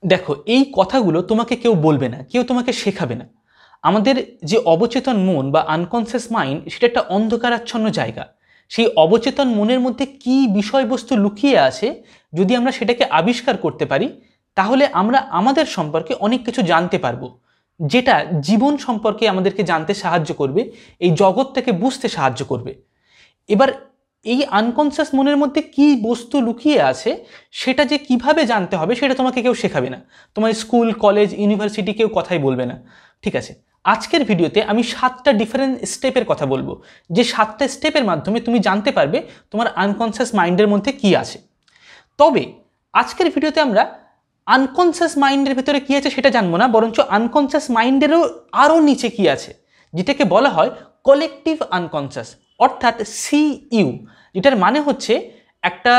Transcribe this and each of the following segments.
দেখো, এই কথাগুলো তোমাকে কেউ বলবে না, কেউ তোমাকে শেখাবে না। আমাদের যে অবচেতন মন বা আনকনসিয়াস মাইন্ড, সেটা একটা অন্ধকারাচ্ছন্ন জায়গা। সেই অবচেতন মনের মধ্যে কি বিষয়বস্তু লুকিয়ে আছে, যদি আমরা সেটাকে আবিষ্কার করতে পারি, তাহলে আমরা আমাদের সম্পর্কে অনেক কিছু জানতে পারবো, যেটা জীবন সম্পর্কে আমাদেরকে জানতে সাহায্য করবে, এই জগৎটাকে বুঝতে সাহায্য করবে। এবার এই আনকনসিয়াস মনের মধ্যে কি বস্তু লুকিয়ে আছে, সেটা যে কিভাবে জানতে হবে, সেটা তোমাকে কেউ শেখাবে না। তোমার স্কুল, কলেজ, ইউনিভার্সিটি কেউ কথাই বলবে না। ঠিক আছে, আজকের ভিডিওতে আমি 7টা ডিফারেন্ট স্টেপের কথা বলবো, যে 7টা স্টেপের মাধ্যমে তুমি জানতে পারবে তোমার আনকনসিয়াস মাইন্ডের মধ্যে কি আছে। তবে আজকের ভিডিওতে আমরা আনকনসিয়াস মাইন্ডের ভিতরে কি আছে সেটা জানবো না, বরঞ্চ আনকনসিয়াস মাইন্ডেরও আরও নিচে কি আছে, যেটাকে বলা হয় কলেকটিভ আনকনসিয়াস, অর্থাৎ সিইউ, যেটার মানে হচ্ছে একটা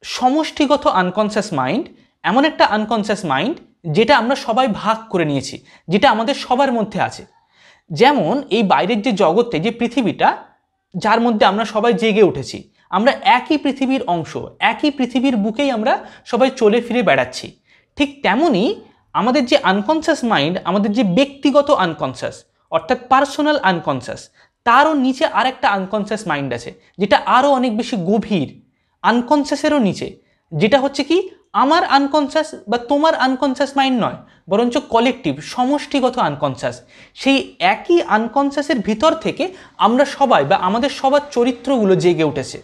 সমষ্টিগত আনকনসিয়াস মাইন্ড, এমন একটা আনকনসিয়াস মাইন্ড যেটা আমরা সবাই ভাগ করে নিয়েছি, যেটা আমাদের সবার মধ্যে আছে। যেমন এই বাইরের যে জগতে, যে পৃথিবীটা, যার মধ্যে আমরা সবাই জেগে উঠেছি, আমরা একই পৃথিবীর অংশ, একই পৃথিবীর বুকেই আমরা সবাই চলে ফিরে বেড়াচ্ছি। ঠিক তেমনই আমাদের যে আনকনসিয়াস মাইন্ড, আমাদের যে ব্যক্তিগত আনকনসিয়াস, অর্থাৎ পার্সোনাল আনকনসিয়াস, তারও নিচে আরেকটা আনকনসিয়াস মাইন্ড আছে, যেটা আরও অনেক বেশি গভীর, আনকনসিয়াসেরও নিচে, যেটা হচ্ছে কি আমার আনকনসিয়াস বা তোমার আনকনসিয়াস মাইন্ড নয়, বরঞ্চ কলেকটিভ, সমষ্টিগত আনকনসিয়াস। সেই একই আনকনসিয়াসের ভিতর থেকে আমরা সবাই বা আমাদের সবার চরিত্রগুলো জেগে উঠেছে।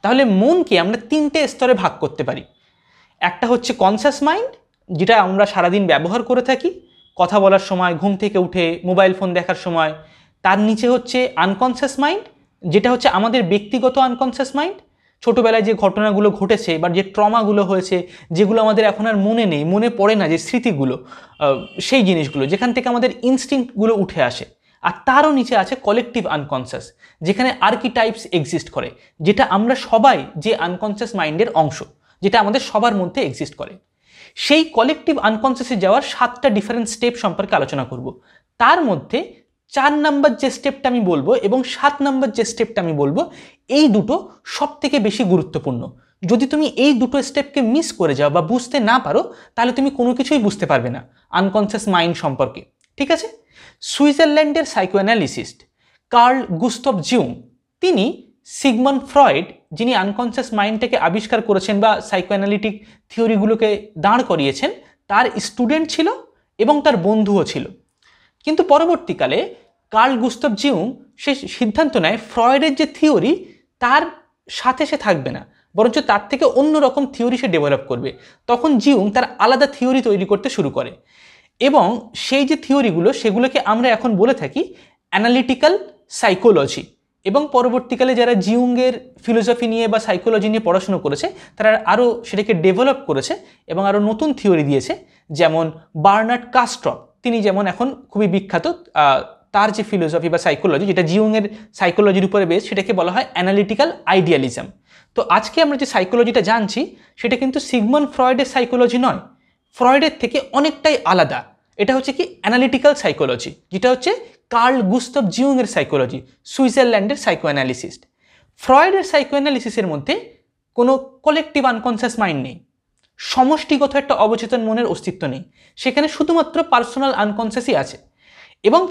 তাহলে মনকে আমরা 3টে স্তরে ভাগ করতে পারি। একটা হচ্ছে কনসিয়াস মাইন্ড, যেটা আমরা সারাদিন ব্যবহার করে থাকি, কথা বলার সময়, ঘুম থেকে উঠে, মোবাইল ফোন দেখার সময়। তার নিচে হচ্ছে আনকনসিয়াস মাইন্ড, যেটা হচ্ছে আমাদের ব্যক্তিগত আনকনসিয়াস মাইন্ড, ছোটোবেলায় যে ঘটনাগুলো ঘটেছে বা যে ট্রমাগুলো হয়েছে, যেগুলো আমাদের এখন আর মনে নেই, মনে পড়ে না, যে স্মৃতিগুলো, সেই জিনিসগুলো যেখান থেকে আমাদের ইনস্টিংক্টগুলো উঠে আসে। আর তারও নিচে আছে কলেকটিভ আনকনসিয়াস, যেখানে আর্কিটাইপস এক্সিস্ট করে, যেটা আমরা সবাই যে আনকনসিয়াস মাইন্ডের অংশ, যেটা আমাদের সবার মধ্যে এক্সিস্ট করে। সেই কলেকটিভ আনকনসিয়াসে যাওয়ার 7টা ডিফারেন্ট স্টেপ সম্পর্কে আলোচনা করব। তার মধ্যে 4 নাম্বার যে স্টেপটা আমি বলবো এবং 7 নাম্বার যে স্টেপটা আমি বলবো, এই দুটো সব থেকে বেশি গুরুত্বপূর্ণ। যদি তুমি এই দুটো স্টেপকে মিস করে যাও বা বুঝতে না পারো, তাহলে তুমি কোনো কিছুই বুঝতে পারবে না আনকনসিয়াস মাইন্ড সম্পর্কে। ঠিক আছে? সুইজারল্যান্ডের সাইকোঅ্যানালিসিস্ট কার্ল গুস্তভ জুং, তিনি সিগমন্ড ফ্রয়েড, যিনি আনকনসিয়াস মাইন্ডটাকে আবিষ্কার করেছেন বা সাইকোঅ্যানালিটিক থিওরিগুলোকে দাঁড় করিয়েছেন, তার স্টুডেন্ট ছিল এবং তার বন্ধুও ছিল। কিন্তু পরবর্তীকালে কার্ল গুস্তভ জুং সে সিদ্ধান্ত নেয় ফ্রয়েডের যে থিওরি, তার সাথে সে থাকবে না, বরঞ্চ তার থেকে অন্য রকম থিওরি সে ডেভেলপ করবে। তখন জিউং তার আলাদা থিওরি তৈরি করতে শুরু করে, এবং সেই যে থিওরিগুলো, সেগুলোকে আমরা এখন বলে থাকি অ্যানালিটিক্যাল সাইকোলজি। এবং পরবর্তীকালে যারা জিউংয়ের ফিলোসফি নিয়ে বা সাইকোলজি নিয়ে পড়াশুনো করেছে, তারা আরও সেটাকে ডেভেলপ করেছে এবং আরও নতুন থিওরি দিয়েছে। যেমন বার্নার্ড কাস্ট্রপ, তিনি যেমন এখন খুবই বিখ্যাত, তার যে ফিলোসফি বা সাইকোলজি, যেটা জিউংয়ের সাইকোলজির উপরে বেস, সেটাকে বলা হয় অ্যানালিটিক্যাল আইডিয়ালিজম। তো আজকে আমরা যে সাইকোলজিটা জানছি, সেটা কিন্তু সিগমন্ড ফ্রয়েডের সাইকোলজি নয়, ফ্রয়েডের থেকে অনেকটাই আলাদা। এটা হচ্ছে কি অ্যানালিটিক্যাল সাইকোলজি, যেটা হচ্ছে কার্ল গুস্তভ জিউংয়ের সাইকোলজি, সুইজারল্যান্ডের সাইকোঅ্যানালিসিস্ট। ফ্রয়েডের সাইকোঅ্যানালিসিসের মধ্যে কোনো কলেকটিভ আনকনসিয়াস মাইন্ড নেই, সমষ্টিগত একটা অবচেতন মনের অস্তিত্ব নেই, সেখানে শুধুমাত্র পার্সোনাল আনকনসিয়াসই আছে। এবং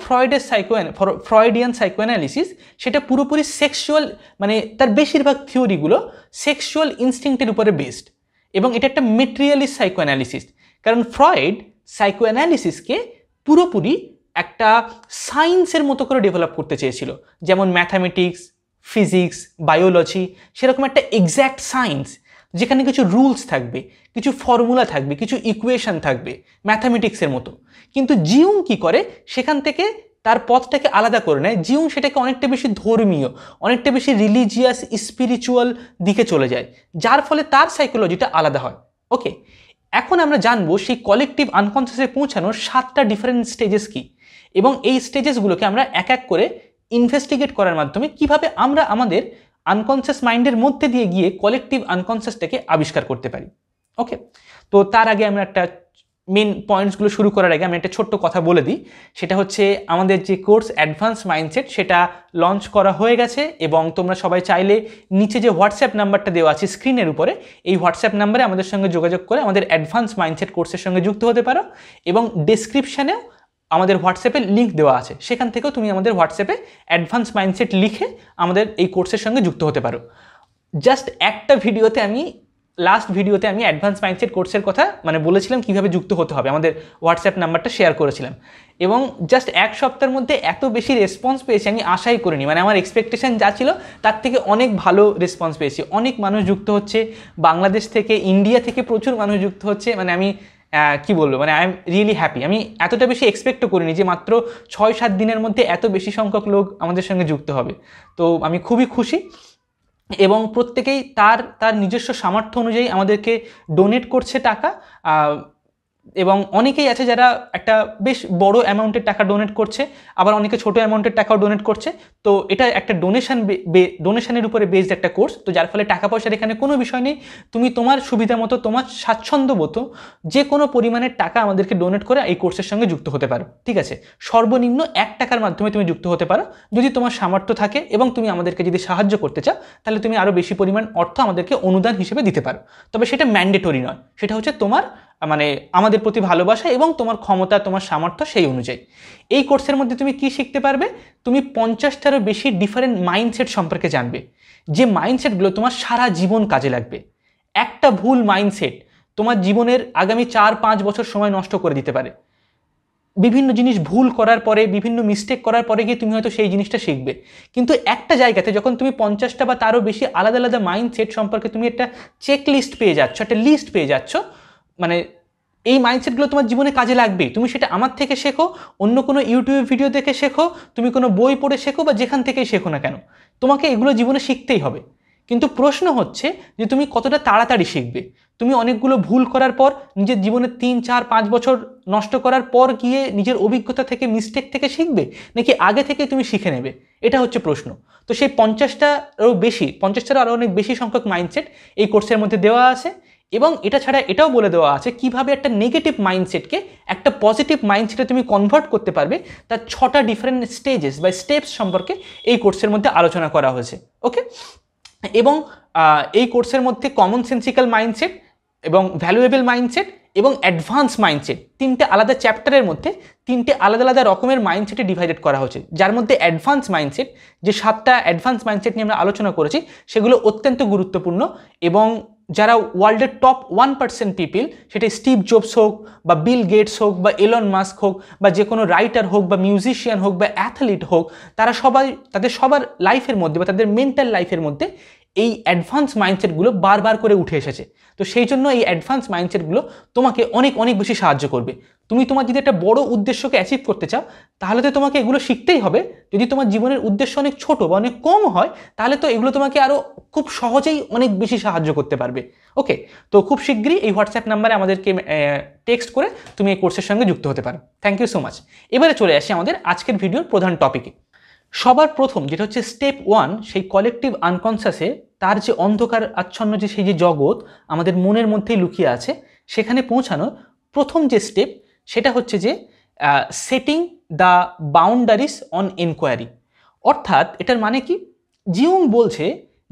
ফ্রয়েডিয়ান সাইকোঅ্যানালিসিস সেটা পুরোপুরি সেক্সুয়াল, মানে তার বেশিরভাগ থিওরিগুলো সেক্সুয়াল ইনস্টিংক্টের উপরে বেসড, এবং এটা একটা মেটেরিয়ালিস্ট সাইকোঅ্যানালিসিস। কারণ ফ্রয়েড সাইকোঅ্যানালিসিসকে পুরোপুরি একটা সায়েন্সের মতো করে ডেভেলপ করতে চেয়েছিল, যেমন ম্যাথামেটিক্স, ফিজিক্স, বায়োলজি, সেরকম একটা এক্স্যাক্ট সায়েন্স, যেখানে কিছু রুলস থাকবে, কিছু ফর্মুলা থাকবে, কিছু ইকুয়েশন থাকবে, ম্যাথামেটিক্সের মতো। কিন্তু জিউং কি করে, সেখান থেকে তার পথটাকে আলাদা করে নেয়। জিউং সেটাকে অনেকটা বেশি ধর্মীয়, অনেকটা বেশি রিলিজিয়াস, স্পিরিচুয়াল দিকে চলে যায়, যার ফলে তার সাইকোলজিটা আলাদা হয়। ওকে, এখন আমরা জানবো সেই কলেকটিভ আনকনসিয়াসে পৌঁছানোর 7টা ডিফারেন্ট স্টেজেস কি, এবং এই স্টেজেসগুলোকে আমরা এক এক করে ইনভেস্টিগেট করার মাধ্যমে কিভাবে আমরা আমাদের আনকনসিয়াস মাইন্ডের মধ্যে দিয়ে গিয়ে কলেকটিভ আনকনসিয়াসটাকে আবিষ্কার করতে পারি। ওকে, তো তার আগে আমরা একটা মেন পয়েন্টসগুলো শুরু করার আগে আমি একটা ছোট্ট কথা বলে দিই। সেটা হচ্ছে আমাদের যে কোর্স অ্যাডভান্স মাইন্ডসেট সেটা লঞ্চ করা হয়ে গেছে এবং তোমরা সবাই চাইলে নিচে যে হোয়াটসঅ্যাপ নাম্বারটা দেওয়া আছে স্ক্রিনের উপরে, এই হোয়াটসঅ্যাপ নাম্বারে আমাদের সঙ্গে যোগাযোগ করে আমাদের অ্যাডভান্স মাইন্ডসেট কোর্সের সঙ্গে যুক্ত হতে পারো এবং ডেসক্রিপশানেও আমাদের হোয়াটসঅ্যাপের লিঙ্ক দেওয়া আছে, সেখান থেকেও তুমি আমাদের হোয়াটসঅ্যাপে অ্যাডভান্স মাইন্ডসেট লিখে আমাদের এই কোর্সের সঙ্গে যুক্ত হতে পারো। জাস্ট একটা ভিডিওতে আমি লাস্ট ভিডিওতে আমি অ্যাডভান্স মাইন্ডসেট কোর্সের কথা বলেছিলাম কীভাবে যুক্ত হতে হবে, আমাদের হোয়াটসঅ্যাপ নাম্বারটা শেয়ার করেছিলাম এবং জাস্ট এক সপ্তাহের মধ্যে এত বেশি রেসপন্স পেয়েছি আমি আশাই করিনি। আমার এক্সপেকটেশন যা ছিল তার থেকে অনেক ভালো রেসপন্স পেয়েছি। অনেক মানুষ যুক্ত হচ্ছে, বাংলাদেশ থেকে, ইন্ডিয়া থেকে প্রচুর মানুষ যুক্ত হচ্ছে। আমি কি বলবো, আই এম রিয়েলি হ্যাপি। আমি এতটা বেশি এক্সপেক্টও করিনি যে মাত্র 6-7 দিনের মধ্যে এত বেশি সংখ্যক লোক আমাদের সঙ্গে যুক্ত হবে। তো আমি খুবই খুশি এবং প্রত্যেকেই তার তার নিজস্ব সামর্থ্য অনুযায়ী আমাদেরকে ডোনেট করছে টাকা এবং অনেকেই আছে যারা একটা বেশ বড় অ্যামাউন্টের টাকা ডোনেট করছে, আবার অনেকে ছোটো অ্যামাউন্টের টাকাও ডোনেট করছে। তো এটা একটা ডোনেশনের উপরে বেসড একটা কোর্স, তো যার ফলে টাকা পয়সার এখানে কোনো বিষয় নেই। তুমি তোমার সুবিধা মতো, তোমার স্বাচ্ছন্দ্য মতো যে কোনো পরিমাণের টাকা আমাদেরকে ডোনেট করে এই কোর্সের সঙ্গে যুক্ত হতে পারো, ঠিক আছে? সর্বনিম্ন 1 টাকার মাধ্যমে তুমি যুক্ত হতে পারো যদি তোমার সামর্থ্য থাকে এবং তুমি আমাদেরকে যদি সাহায্য করতে চাও তাহলে তুমি আরও বেশি পরিমাণ অর্থ আমাদেরকে অনুদান হিসেবে দিতে পারো। তবে সেটা ম্যান্ডেটরি নয়, সেটা হচ্ছে তোমার আমাদের প্রতি ভালোবাসা এবং তোমার ক্ষমতা, তোমার সামর্থ্য সেই অনুযায়ী। এই কোর্সের মধ্যে তুমি কি শিখতে পারবে? তুমি 50টারও বেশি ডিফারেন্ট মাইন্ডসেট সম্পর্কে জানবে, যে মাইন্ডসেটগুলো তোমার সারা জীবন কাজে লাগবে। একটা ভুল মাইন্ডসেট তোমার জীবনের আগামী 4-5 বছর সময় নষ্ট করে দিতে পারে। বিভিন্ন জিনিস ভুল করার পরে, বিভিন্ন মিস্টেক করার পরে গিয়ে তুমি হয়তো সেই জিনিসটা শিখবে, কিন্তু একটা জায়গাতে যখন তুমি 50টা বা তারও বেশি আলাদা আলাদা মাইন্ডসেট সম্পর্কে তুমি একটা চেক লিস্ট পেয়ে যাচ্ছ, একটা লিস্ট পেয়ে যাচ্ছ, এই মাইন্ডসেটগুলো তোমার জীবনে কাজে লাগবে। তুমি সেটা আমার থেকে শেখো, অন্য কোনো ইউটিউব ভিডিও দেখে শেখো, তুমি কোনো বই পড়ে শেখো বা যেখান থেকেই শেখো না কেন, তোমাকে এগুলো জীবনে শিখতেই হবে। কিন্তু প্রশ্ন হচ্ছে যে তুমি কতটা তাড়াতাড়ি শিখবে। তুমি অনেকগুলো ভুল করার পর, নিজের জীবনে 3-4-5 বছর নষ্ট করার পর গিয়ে নিজের অভিজ্ঞতা থেকে, মিস্টেক থেকে শিখবে, নাকি আগে থেকে তুমি শিখে নেবে? এটা হচ্ছে প্রশ্ন। তো সেই 50টারও আরও অনেক বেশি সংখ্যক মাইন্ডসেট এই কোর্সের মধ্যে দেওয়া আছে এবং এটা ছাড়া এটাও বলে দেওয়া আছে কিভাবে একটা নেগেটিভ মাইন্ডসেটকে একটা পজিটিভ মাইন্ডসেটে তুমি কনভার্ট করতে পারবে। তার 6টা ডিফারেন্ট স্টেজেস বা স্টেপস সম্পর্কে এই কোর্সের মধ্যে আলোচনা করা হয়েছে। ওকে, এবং এই কোর্সের মধ্যে কমন সেন্সিক্যাল মাইন্ডসেট এবং ভ্যালুয়েবল মাইন্ডসেট এবং অ্যাডভান্স মাইন্ডসেট, 3টে আলাদা চ্যাপ্টারের মধ্যে 3টে আলাদা আলাদা রকমের মাইন্ডসেটে ডিভাইডেড করা হয়েছে, যার মধ্যে অ্যাডভান্স মাইন্ডসেট, যে 7টা অ্যাডভান্স মাইন্ডসেট নিয়ে আমরা আলোচনা করেছি, সেগুলো অত্যন্ত গুরুত্বপূর্ণ এবং যারা ওয়ার্ল্ডের টপ 1% পিপল, সেটা স্টিভ জবস হোক বা বিল গেটস হোক বা এলন মাস্ক হোক বা যে কোনো রাইটার হোক বা মিউজিশিয়ান হোক বা অ্যাথলিট হোক, তারা সবাই তাদের সবার লাইফের মধ্যে বা তাদের মেন্টাল লাইফের মধ্যে এই অ্যাডভান্স মাইন্ডসেটগুলো বারবার করে উঠে এসেছে। তো সেই জন্য এই অ্যাডভান্স মাইন্ডসেটগুলো তোমাকে অনেক অনেক বেশি সাহায্য করবে। তুমি তোমার যদি একটা বড় উদ্দেশ্যকে অ্যাচিভ করতে চাও তাহলে তো তোমাকে এগুলো শিখতেই হবে। যদি তোমার জীবনের উদ্দেশ্য অনেক ছোট বা অনেক কম হয় তাহলে তো এগুলো তোমাকে আরও খুব সহজেই অনেক বেশি সাহায্য করতে পারবে। ওকে, তো খুব শীঘ্রই এই হোয়াটসঅ্যাপ নাম্বারে আমাদেরকে টেক্সট করে তুমি এই কোর্সের সঙ্গে যুক্ত হতে পারো। Thank you so much. এবারে চলে আসি আমাদের আজকের ভিডিওর প্রধান টপিকে। সবার প্রথম যেটা হচ্ছে স্টেপ 1, সেই কলেকটিভ আনকনসিয়াসে তার যে অন্ধকার আচ্ছন্ন যে সেই যে জগৎ আমাদের মনের মধ্যেই লুকিয়ে আছে, সেখানে পৌঁছানোর প্রথম যে স্টেপ সেটা হচ্ছে যে setting the boundaries on enquiry. অর্থাৎ এটার মানে কি, জিউং বলছে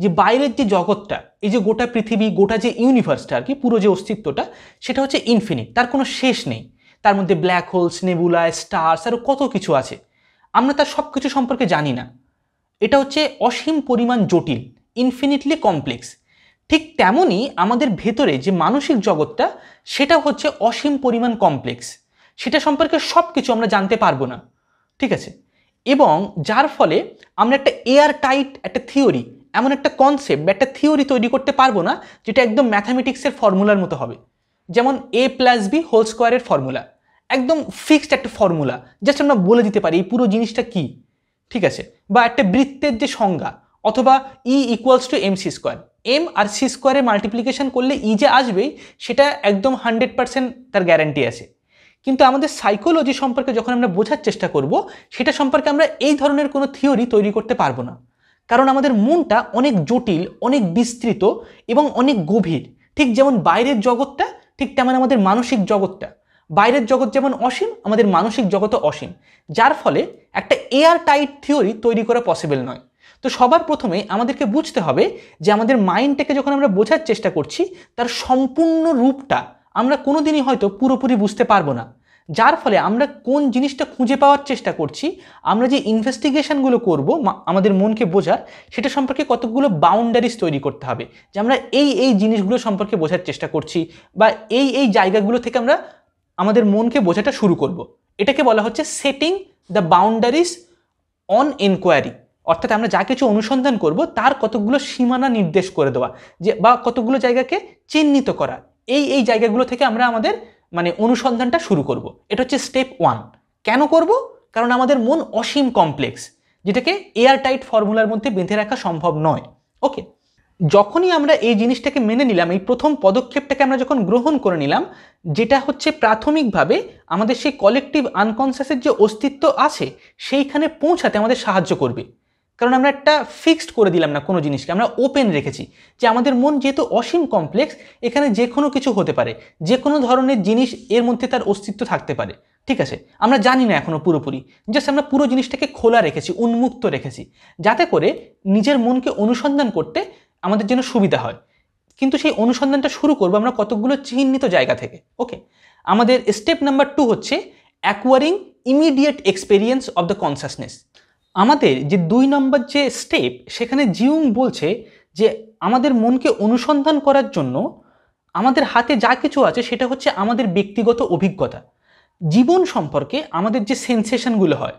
যে বাইরের যে জগৎটা, এই যে গোটা পৃথিবী, গোটা যে ইউনিভার্সটা আর কি, পুরো যে অস্তিত্বটা, সেটা হচ্ছে ইনফিনিট, তার কোনো শেষ নেই। তার মধ্যে ব্ল্যাক হোলস, নেবুলা, স্টার্স আরও কত কিছু আছে, আমরা তার সব কিছু সম্পর্কে জানি না। এটা হচ্ছে অসীম পরিমাণ জটিল, ইনফিনিটলি কমপ্লেক্স। ঠিক তেমনই আমাদের ভেতরে যে মানসিক জগৎটা, সেটা হচ্ছে অসীম পরিমাণ কমপ্লেক্স। সেটা সম্পর্কে সব কিছু আমরা জানতে পারবো না, ঠিক আছে? এবং যার ফলে আমরা একটা এয়ার টাইট একটা থিওরি, এমন একটা কনসেপ্ট বা একটা থিওরি তৈরি করতে পারবো না যেটা একদম ম্যাথামেটিক্সের ফর্মুলার মতো হবে। যেমন a+b² ফর্মুলা, একদম ফিক্সড একটা ফর্মুলা, জাস্ট আমরা বলে দিতে পারি এই পুরো জিনিসটা কি, ঠিক আছে? বা একটা বৃত্তের যে সংজ্ঞা, অথবা E=mc², m আর c² মাল্টিপ্লিকেশন করলে ই যে আসবেই সেটা একদম 100% তার গ্যারান্টি আছে। কিন্তু আমাদের সাইকোলজি সম্পর্কে যখন আমরা বোঝার চেষ্টা করব, সেটা সম্পর্কে আমরা এই ধরনের কোনো থিওরি তৈরি করতে পারবো না, কারণ আমাদের মনটা অনেক জটিল, অনেক বিস্তৃত এবং অনেক গভীর। ঠিক যেমন বাইরের জগৎটা, ঠিক তেমন আমাদের মানসিক জগৎটা। বাইরের জগৎ যেমন অসীম, আমাদের মানসিক জগৎও অসীম, যার ফলে একটা এয়ার টাইট থিওরি তৈরি করা পসিবল নয়। তো সবার প্রথমে আমাদেরকে বুঝতে হবে যে আমাদের মাইন্ডটাকে যখন আমরা বোঝার চেষ্টা করছি, তার সম্পূর্ণ রূপটা আমরা কোনোদিনই হয়তো পুরোপুরি বুঝতে পারবো না। যার ফলে আমরা কোন জিনিসটা খুঁজে পাওয়ার চেষ্টা করছি, আমরা যে ইনভেস্টিগেশনগুলো করব আমাদের মনকে বোঝার, সেটা সম্পর্কে কতগুলো বাউন্ডারিজ তৈরি করতে হবে, যে আমরা এই জিনিসগুলো সম্পর্কে বোঝার চেষ্টা করছি, বা এই জায়গাগুলো থেকে আমরা আমাদের মনকে বোঝাটা শুরু করব। এটাকে বলা হচ্ছে setting the boundaries on enquiry. অর্থাৎ আমরা যা কিছু অনুসন্ধান করব তার কতগুলো সীমানা নির্দেশ করে দেওয়া, যে বা কতগুলো জায়গাকে চিহ্নিত করা, এই জায়গাগুলো থেকে আমরা আমাদের অনুসন্ধানটা শুরু করব। এটা হচ্ছে স্টেপ 1। কেন করব? কারণ আমাদের মন অসীম কমপ্লেক্স, যেটাকে এয়ার টাইট ফর্মুলার মধ্যে বেঁধে রাখা সম্ভব নয়। ওকে, যখনই আমরা এই জিনিসটাকে মেনে নিলাম, এই প্রথম পদক্ষেপটাকে আমরা যখন গ্রহণ করে নিলাম, যেটা হচ্ছে প্রাথমিকভাবে আমাদের সেই কলেকটিভ আনকনসিয়াসের যে অস্তিত্ব আছে সেইখানে পৌঁছাতে আমাদের সাহায্য করবে। কারণ আমরা একটা ফিক্সড করে দিলাম না কোনো জিনিসকে, আমরা ওপেন রেখেছি যে আমাদের মন যেহেতু অসীম কমপ্লেক্স, এখানে যে কোনো কিছু হতে পারে, যে কোনো ধরনের জিনিস এর মধ্যে তার অস্তিত্ব থাকতে পারে। ঠিক আছে, আমরা জানি না এখনো পুরোপুরি, জাস্ট আমরা পুরো জিনিসটাকে খোলা রেখেছি, উন্মুক্ত রেখেছি, যাতে করে নিজের মনকে অনুসন্ধান করতে আমাদের জন্য সুবিধা হয়। কিন্তু সেই অনুসন্ধানটা শুরু করবো আমরা কতগুলো চিহ্নিত জায়গা থেকে। ওকে, আমাদের স্টেপ নাম্বার 2 হচ্ছে acquiring immediate experience of the consciousness. আমাদের যে 2 নম্বর যে স্টেপ, সেখানে জিউং বলছে যে আমাদের মনকে অনুসন্ধান করার জন্য আমাদের হাতে যা কিছু আছে সেটা হচ্ছে আমাদের ব্যক্তিগত অভিজ্ঞতা। জীবন সম্পর্কে আমাদের যে সেন্সেশনগুলো হয়,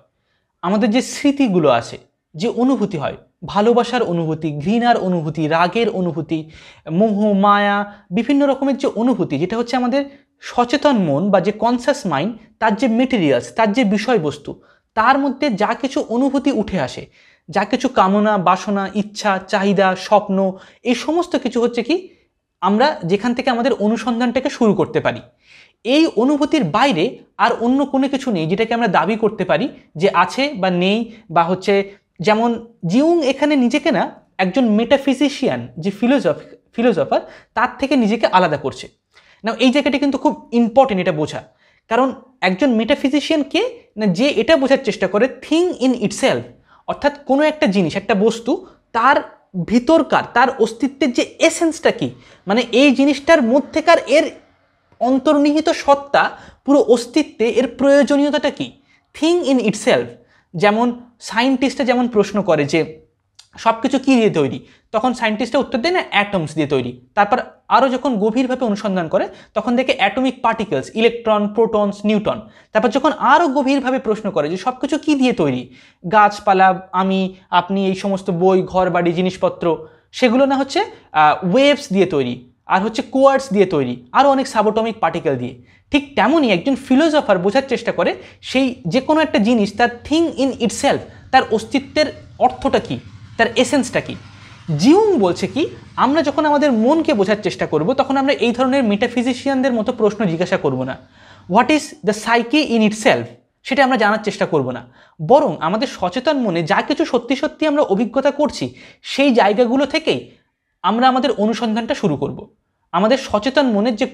আমাদের যে স্মৃতিগুলো আছে, যে অনুভূতি হয়, ভালোবাসার অনুভূতি, ঘৃণার অনুভূতি, রাগের অনুভূতি, মোহ মায়া, বিভিন্ন রকমের যে অনুভূতি, যেটা হচ্ছে আমাদের সচেতন মন বা যে কনসাস মাইন্ড, তার যে মেটেরিয়ালস, তার যে বিষয়বস্তু, তার মধ্যে যা কিছু অনুভূতি উঠে আসে, যা কিছু কামনা, বাসনা, ইচ্ছা, চাহিদা, স্বপ্ন, এই সমস্ত কিছু হচ্ছে কি আমরা যেখান থেকে আমাদের অনুসন্ধানটাকে শুরু করতে পারি। এই অনুভূতির বাইরে আর অন্য কোনো কিছু নেই যেটাকে আমরা দাবি করতে পারি যে আছে বা নেই, বা হচ্ছে যেমন জিউং এখানে নিজেকে না একজন মেটাফিজিশিয়ান, যে ফিলোসফার, তার থেকে নিজেকে আলাদা করছে না। এই জায়গাটা কিন্তু খুব ইম্পর্টেন্ট এটা বোঝা, কারণ একজন মেটাফিজিশিয়ান কে না, যে এটা বোঝার চেষ্টা করে থিং ইন ইটসেলফ, অর্থাৎ কোনো একটা জিনিস, একটা বস্তু, তার ভিতরকার, তার অস্তিত্বের যে এসেন্সটা কি, এই জিনিসটার মধ্যেকার এর অন্তর্নিহিত সত্তা, পুরো অস্তিত্বে এর প্রয়োজনীয়তাটা কি, থিং ইন ইটসেলফ। যেমন সায়েন্টিস্টরা যেমন প্রশ্ন করে যে সব কিছু কী দিয়ে তৈরি, তখন সায়েন্টিস্টরা উত্তর দেয় না অ্যাটমস দিয়ে তৈরি। তারপর আরও যখন গভীরভাবে অনুসন্ধান করে তখন দেখে atomic particles, electron, protons, Newton. তারপর যখন আরও গভীরভাবে প্রশ্ন করে যে সব কিছু কী দিয়ে তৈরি, গাছপালা, আমি, আপনি, এই সমস্ত বই, ঘর বাড়ি, জিনিসপত্র, সেগুলো না হচ্ছে ওয়েভস দিয়ে তৈরি, আর হচ্ছে কোয়ার্টস দিয়ে তৈরি, আরও অনেক সাবঅ্যাটমিক পার্টিকেল দিয়ে। ঠিক তেমনই একজন ফিলোসফার বোঝার চেষ্টা করে সেই যে কোনো একটা জিনিস, তার থিং ইন ইটসেলফ, তার অস্তিত্বের অর্থটা কী, তার এসেন্সটা কি। জিউং বলছে কি, আমরা যখন আমাদের মনকে বোঝার চেষ্টা করব তখন আমরা এই ধরনের মেটাফিজিশিয়ানদের মতো প্রশ্ন জিজ্ঞাসা করব না, what is the psyche in itself, সেটা আমরা জানার চেষ্টা করব না। বরং আমাদের সচেতন মনে যা কিছু সত্যি সত্যি আমরা অভিজ্ঞতা করছি, সেই জায়গাগুলো থেকেই আমরা আমাদের অনুসন্ধানটা শুরু করব, আমাদের সচেতন মনের যে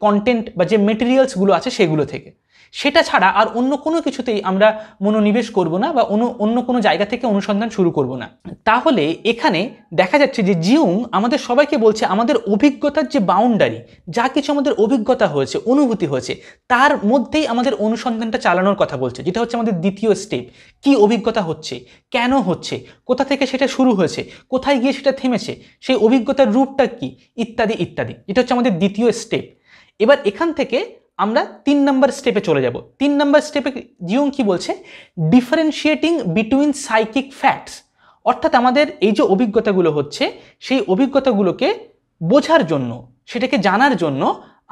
কন্টেন্ট বা যে মেটেরিয়ালসগুলো আছে সেগুলো থেকে। সেটা ছাড়া আর অন্য কোনো কিছুতেই আমরা মনোনিবেশ করব না, বা অন্য কোনো জায়গা থেকে অনুসন্ধান শুরু করব না। তাহলে এখানে দেখা যাচ্ছে যে জিউং আমাদের সবাইকে বলছে আমাদের অভিজ্ঞতার যে বাউন্ডারি, যা কিছু আমাদের অভিজ্ঞতা হয়েছে, অনুভূতি হয়েছে, তার মধ্যেই আমাদের অনুসন্ধানটা চালানোর কথা বলছে, যেটা হচ্ছে আমাদের দ্বিতীয় স্টেপ। কি অভিজ্ঞতা হচ্ছে, কেন হচ্ছে, কোথা থেকে সেটা শুরু হয়েছে, কোথায় গিয়ে সেটা থেমেছে, সেই অভিজ্ঞতার রূপটা কি, ইত্যাদি ইত্যাদি। এটা হচ্ছে আমাদের দ্বিতীয় স্টেপ। এবার এখান থেকে আমরা 3 নম্বর স্টেপে চলে যাব। 3 নম্বর স্টেপে জিউং কি বলছে, ডিফারেন্সিয়েটিং বিটুইন সাইকিক ফ্যাক্টস। অর্থাৎ আমাদের এই যে অভিজ্ঞতাগুলো হচ্ছে, সেই অভিজ্ঞতাগুলোকে বোঝার জন্য, সেটাকে জানার জন্য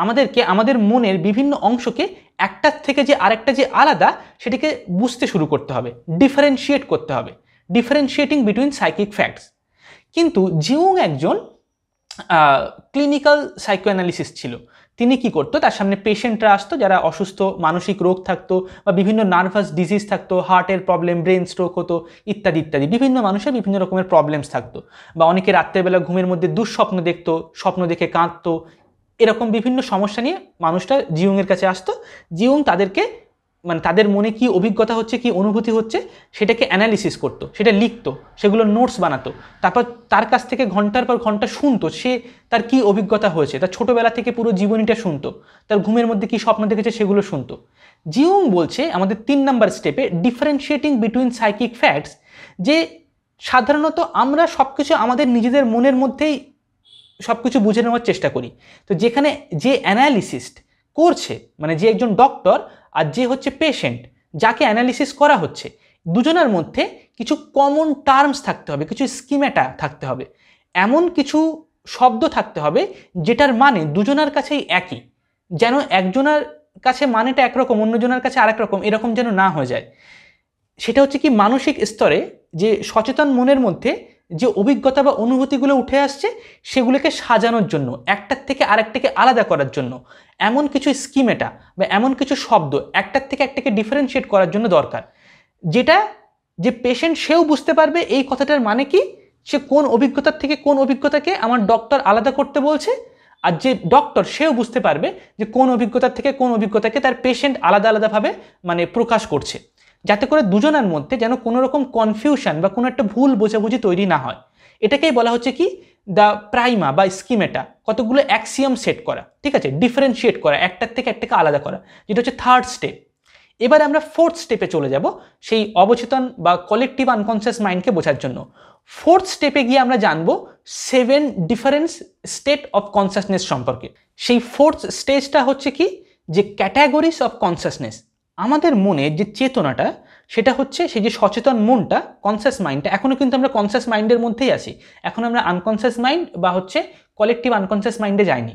আমাদেরকে আমাদের মনের বিভিন্ন অংশকে একটার থেকে যে আরেকটা যে আলাদা, সেটাকে বুঝতে শুরু করতে হবে, ডিফারেন্সিয়েট করতে হবে, ডিফারেন্সিয়েটিং বিটুইন সাইকিক ফ্যাক্টস। কিন্তু জিউং একজন ক্লিনিক্যাল সাইকোঅ্যানালিসিস ছিল। তিনি কি করতো, তার সামনে পেশেন্টরা আসতো যারা অসুস্থ, মানসিক রোগ থাকতো, বা বিভিন্ন নার্ভাস ডিজিজ থাকতো, হার্টের প্রবলেম, ব্রেন স্ট্রোক হতো, ইত্যাদি ইত্যাদি। বিভিন্ন মানুষের বিভিন্ন রকমের প্রবলেমস থাকতো, বা অনেকে রাত্রেবেলা ঘুমের মধ্যে দুঃস্বপ্ন দেখতো, স্বপ্ন দেখে কাঁদতো, এরকম বিভিন্ন সমস্যা নিয়ে মানুষটা জিউংয়ের কাছে আসতো। জিউং তাদেরকে মানে তাদের মনে কি অভিজ্ঞতা হচ্ছে, কি অনুভূতি হচ্ছে সেটাকে অ্যানালিসিস করতো, সেটা লিখতো, সেগুলো নোটস বানাতো, তারপর তার কাছ থেকে ঘন্টার পর ঘন্টা শুনতো সে তার কি অভিজ্ঞতা হয়েছে, তার ছোটোবেলা থেকে পুরো জীবনীটা শুনতো, তার ঘুমের মধ্যে কি স্বপ্ন দেখেছে সেগুলো শুনতো। জিউং বলছে আমাদের 3 নাম্বার স্টেপে ডিফারেন্সিয়েটিং বিটুইন সাইকিক ফ্যাক্টস, যে সাধারণত আমরা সব কিছু আমাদের নিজেদের মনের মধ্যেই সব কিছু বুঝে নেওয়ার চেষ্টা করি। তো যেখানে যে অ্যানালিসিস্ট করছে মানে যে একজন ডক্টর আর যে হচ্ছে পেশেন্ট যাকে অ্যানালিসিস করা হচ্ছে, দুজনের মধ্যে কিছু কমন টার্মস থাকতে হবে, কিছু স্কিমেটা থাকতে হবে, এমন কিছু শব্দ থাকতে হবে যেটার মানে দুজনের কাছেই একই, যেন একজনের কাছে মানেটা একরকম অন্যজনের কাছে আরেক রকম, এরকম যেন না হয়ে যায়। সেটা হচ্ছে কি মানসিক স্তরে যে সচেতন মনের মধ্যে যে অভিজ্ঞতা বা অনুভূতিগুলো উঠে আসছে সেগুলোকে সাজানোর জন্য, একটার থেকে আরেকটাকে আলাদা করার জন্য এমন কিছু স্কিমেটা বা এমন কিছু শব্দ একটার থেকে একটাকে ডিফারেন্সিয়েট করার জন্য দরকার, যেটা যে পেশেন্ট সেও বুঝতে পারবে এই কথাটার মানে কি, সে কোন অভিজ্ঞতার থেকে কোন অভিজ্ঞতাকে আমার ডক্টর আলাদা করতে বলছে, আর যে ডক্টর সেও বুঝতে পারবে যে কোন অভিজ্ঞতার থেকে কোন অভিজ্ঞতাকে তার পেশেন্ট আলাদা আলাদাভাবে মানে প্রকাশ করছে, যাতে করে দুজনের মধ্যে যেন কোনো রকম কনফিউশন বা কোনো একটা ভুল বোঝাবুঝি তৈরি না হয়। এটাকেই বলা হচ্ছে কি দ্য প্রাইমা বা স্কিমেটা, কতগুলো অ্যাক্সিয়াম সেট করা, ঠিক আছে, ডিফারেন্সিয়েট করা, একটার থেকে একটাকে আলাদা করা, যেটা হচ্ছে 3rd স্টেপ। এবার আমরা 4th স্টেপে চলে যাব সেই অবচেতন বা কালেকটিভ আনকনসিয়াস মাইন্ডকে বোঝার জন্য। 4th স্টেপে গিয়ে আমরা জানবো 7 ডিফারেন্ট স্টেট অফ কনসিয়াসনেস সম্পর্কে। সেই 4th স্টেজটা হচ্ছে কি যে ক্যাটাগরিজ অফ কনসিয়াসনেস। আমাদের মনে যে চেতনাটা সেটা হচ্ছে সেই যে সচেতন মনটা, কনসিয়াস মাইন্ডটা, এখনও কিন্তু আমরা কনসিয়াস মাইন্ডের মধ্যেই আছি, এখন আমরা আনকনসিয়াস মাইন্ড বা হচ্ছে কালেকটিভ আনকনসিয়াস মাইন্ডে যাইনি।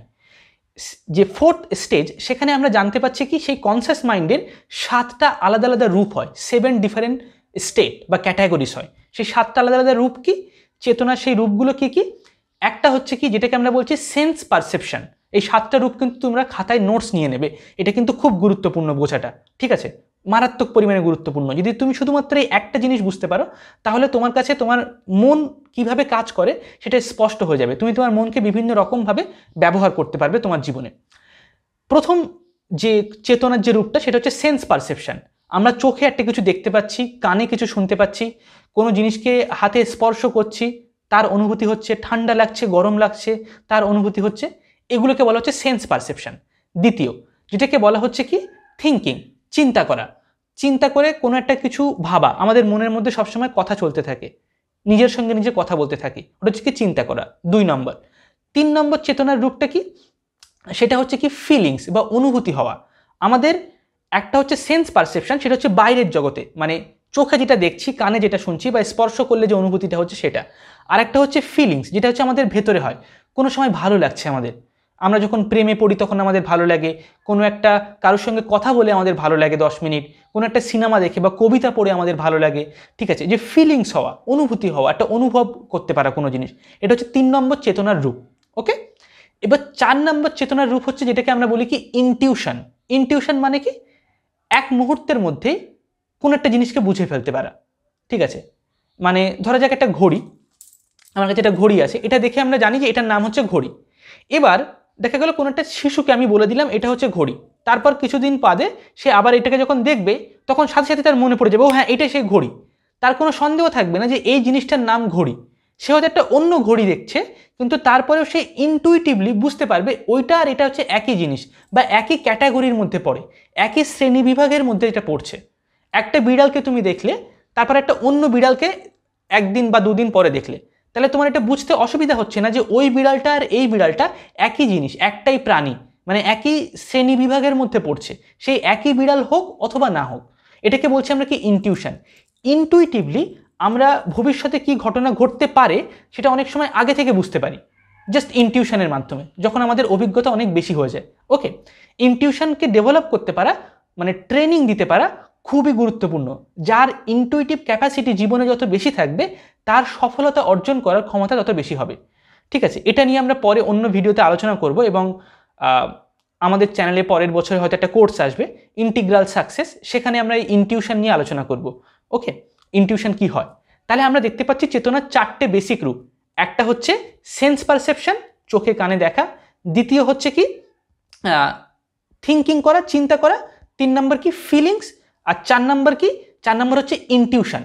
যে 4th স্টেজ সেখানে আমরা জানতে পারছি কি সেই কনসিয়াস মাইন্ডের 7টা আলাদা আলাদা রূপ হয়, 7 ডিফারেন্ট স্টেট বা ক্যাটাগরিজ হয়। সেই 7টা আলাদা আলাদা রূপ কি, চেতনার সেই রূপগুলো কি কি? একটা হচ্ছে কি যেটাকে আমরা বলছি সেন্স পারসেপশন। এই 7টা রূপ কিন্তু তোমরা খাতায় নোটস নিয়ে নেবে, এটা কিন্তু খুব গুরুত্বপূর্ণ বোঝাটা, ঠিক আছে, মারাত্মক পরিমাণে গুরুত্বপূর্ণ। যদি তুমি শুধুমাত্র এই একটা জিনিস বুঝতে পারো তাহলে তোমার কাছে তোমার মন কিভাবে কাজ করে সেটা স্পষ্ট হয়ে যাবে, তুমি তোমার মনকে বিভিন্ন রকমভাবে ব্যবহার করতে পারবে তোমার জীবনে। প্রথম যে চেতনার যে রূপটা সেটা হচ্ছে সেন্স পারসেপশন। আমরা চোখে একটা কিছু দেখতে পাচ্ছি, কানে কিছু শুনতে পাচ্ছি, কোনো জিনিসকে হাতে স্পর্শ করছি, তার অনুভূতি হচ্ছে, ঠান্ডা লাগছে গরম লাগছে তার অনুভূতি হচ্ছে, এগুলোকে বলা হচ্ছে সেন্স পারসেপশন। দ্বিতীয় যেটাকে বলা হচ্ছে কি থিঙ্কিং, চিন্তা করা, চিন্তা করে কোনো একটা কিছু ভাবা, আমাদের মনের মধ্যে সবসময় কথা চলতে থাকে, নিজের সঙ্গে নিজে কথা বলতে থাকি, ওটা হচ্ছে কি চিন্তা করা 2 নম্বর। 3 নম্বর চেতনার রূপটা কি, সেটা হচ্ছে কি ফিলিংস বা অনুভূতি হওয়া। আমাদের একটা হচ্ছে সেন্স পারসেপশন, সেটা হচ্ছে বাইরের জগতে, মানে চোখে যেটা দেখছি, কানে যেটা শুনছি বা স্পর্শ করলে যে অনুভূতিটা হচ্ছে সেটা। আর একটা হচ্ছে ফিলিংস, যেটা হচ্ছে আমাদের ভেতরে হয়, কোনো সময় ভালো লাগছে আমাদের, আমরা যখন প্রেমে পড়ি তখন আমাদের ভালো লাগে, কোনো একটা কারোর সঙ্গে কথা বলে আমাদের ভালো লাগে 10 মিনিট, কোনো একটা সিনেমা দেখে বা কবিতা পড়ে আমাদের ভালো লাগে, ঠিক আছে, যে ফিলিংস হওয়া, অনুভূতি হওয়া, একটা অনুভব করতে পারা কোনো জিনিস, এটা হচ্ছে 3 নম্বর চেতনার রূপ। ওকে, এবার 4 নম্বর চেতনার রূপ হচ্ছে যেটাকে আমরা বলি কি ইনটিউশন। ইনটিউশন মানে কি এক মুহূর্তের মধ্যেই কোনো একটা জিনিসকে বুঝে ফেলতে পারা, ঠিক আছে, মানে ধরা যাক একটা ঘড়ি, আমার কাছে একটা ঘড়ি আছে, এটা দেখে আমরা জানি যে এটার নাম হচ্ছে ঘড়ি। এবার দেখা গেল কোনো একটা শিশুকে আমি বলে দিলাম এটা হচ্ছে ঘড়ি, তারপর কিছুদিন বাদে সে আবার এটাকে যখন দেখবে তখন সাথে সাথে তার মনে পড়ে যাবে ও হ্যাঁ এটাই সেই ঘড়ি, তার কোনো সন্দেহ থাকবে না যে এই জিনিসটার নাম ঘড়ি। সে হয়তো একটা অন্য ঘড়ি দেখছে কিন্তু তারপরেও সে ইনটুইটিভলি বুঝতে পারবে ওইটা আর এটা হচ্ছে একই জিনিস বা একই ক্যাটাগরির মধ্যে পড়ে, একই শ্রেণী বিভাগের মধ্যে এটা পড়ছে। একটা বিড়ালকে তুমি দেখলে তারপর একটা অন্য বিড়ালকে একদিন বা 2 দিন পরে দেখলে, তাহলে তোমার এটা বুঝতে অসুবিধা হচ্ছে না যে ওই বিড়ালটা আর এই বিড়ালটা একই জিনিস, একটাই প্রাণী, মানে একই শ্রেণী বিভাগের মধ্যে পড়ছে, সেই একই বিড়াল হোক অথবা না হোক। এটাকে বলছি আমরা কি ইনটিউশন। ইনটুইটিভলি আমরা ভবিষ্যতে কি ঘটনা ঘটতে পারে সেটা অনেক সময় আগে থেকে বুঝতে পারি, জাস্ট ইনটিউশনের মাধ্যমে, যখন আমাদের অভিজ্ঞতা অনেক বেশি হয়ে যায়। ওকে, ইনটিউশনকে ডেভেলপ করতে পারা মানে ট্রেনিং দিতে পারা খুবই গুরুত্বপূর্ণ। যার ইনটুইটিভ ক্যাপাসিটি জীবনে যত বেশি থাকবে তার সফলতা অর্জন করার ক্ষমতা তত বেশি হবে, ঠিক আছে। এটা নিয়ে আমরা পরে অন্য ভিডিওতে আলোচনা করব এবং আমাদের চ্যানেলে পরের বছর হয়তো একটা কোর্স আসবে ইন্টিগ্রাল সাকসেস, সেখানে আমরা এই ইনটিউশন নিয়ে আলোচনা করব। ওকে, ইনটিউশন কি হয়, তাহলে আমরা দেখতে পাচ্ছি চেতনার 4টে বেসিক রূপ। একটা হচ্ছে সেন্স পারসেপশন, চোখে কানে দেখা, দ্বিতীয় হচ্ছে কি থিঙ্কিং করা, চিন্তা করা, 3 নম্বর কি ফিলিংস, আর 4 নম্বর কি, 4 নম্বর হচ্ছে ইনটিউশন।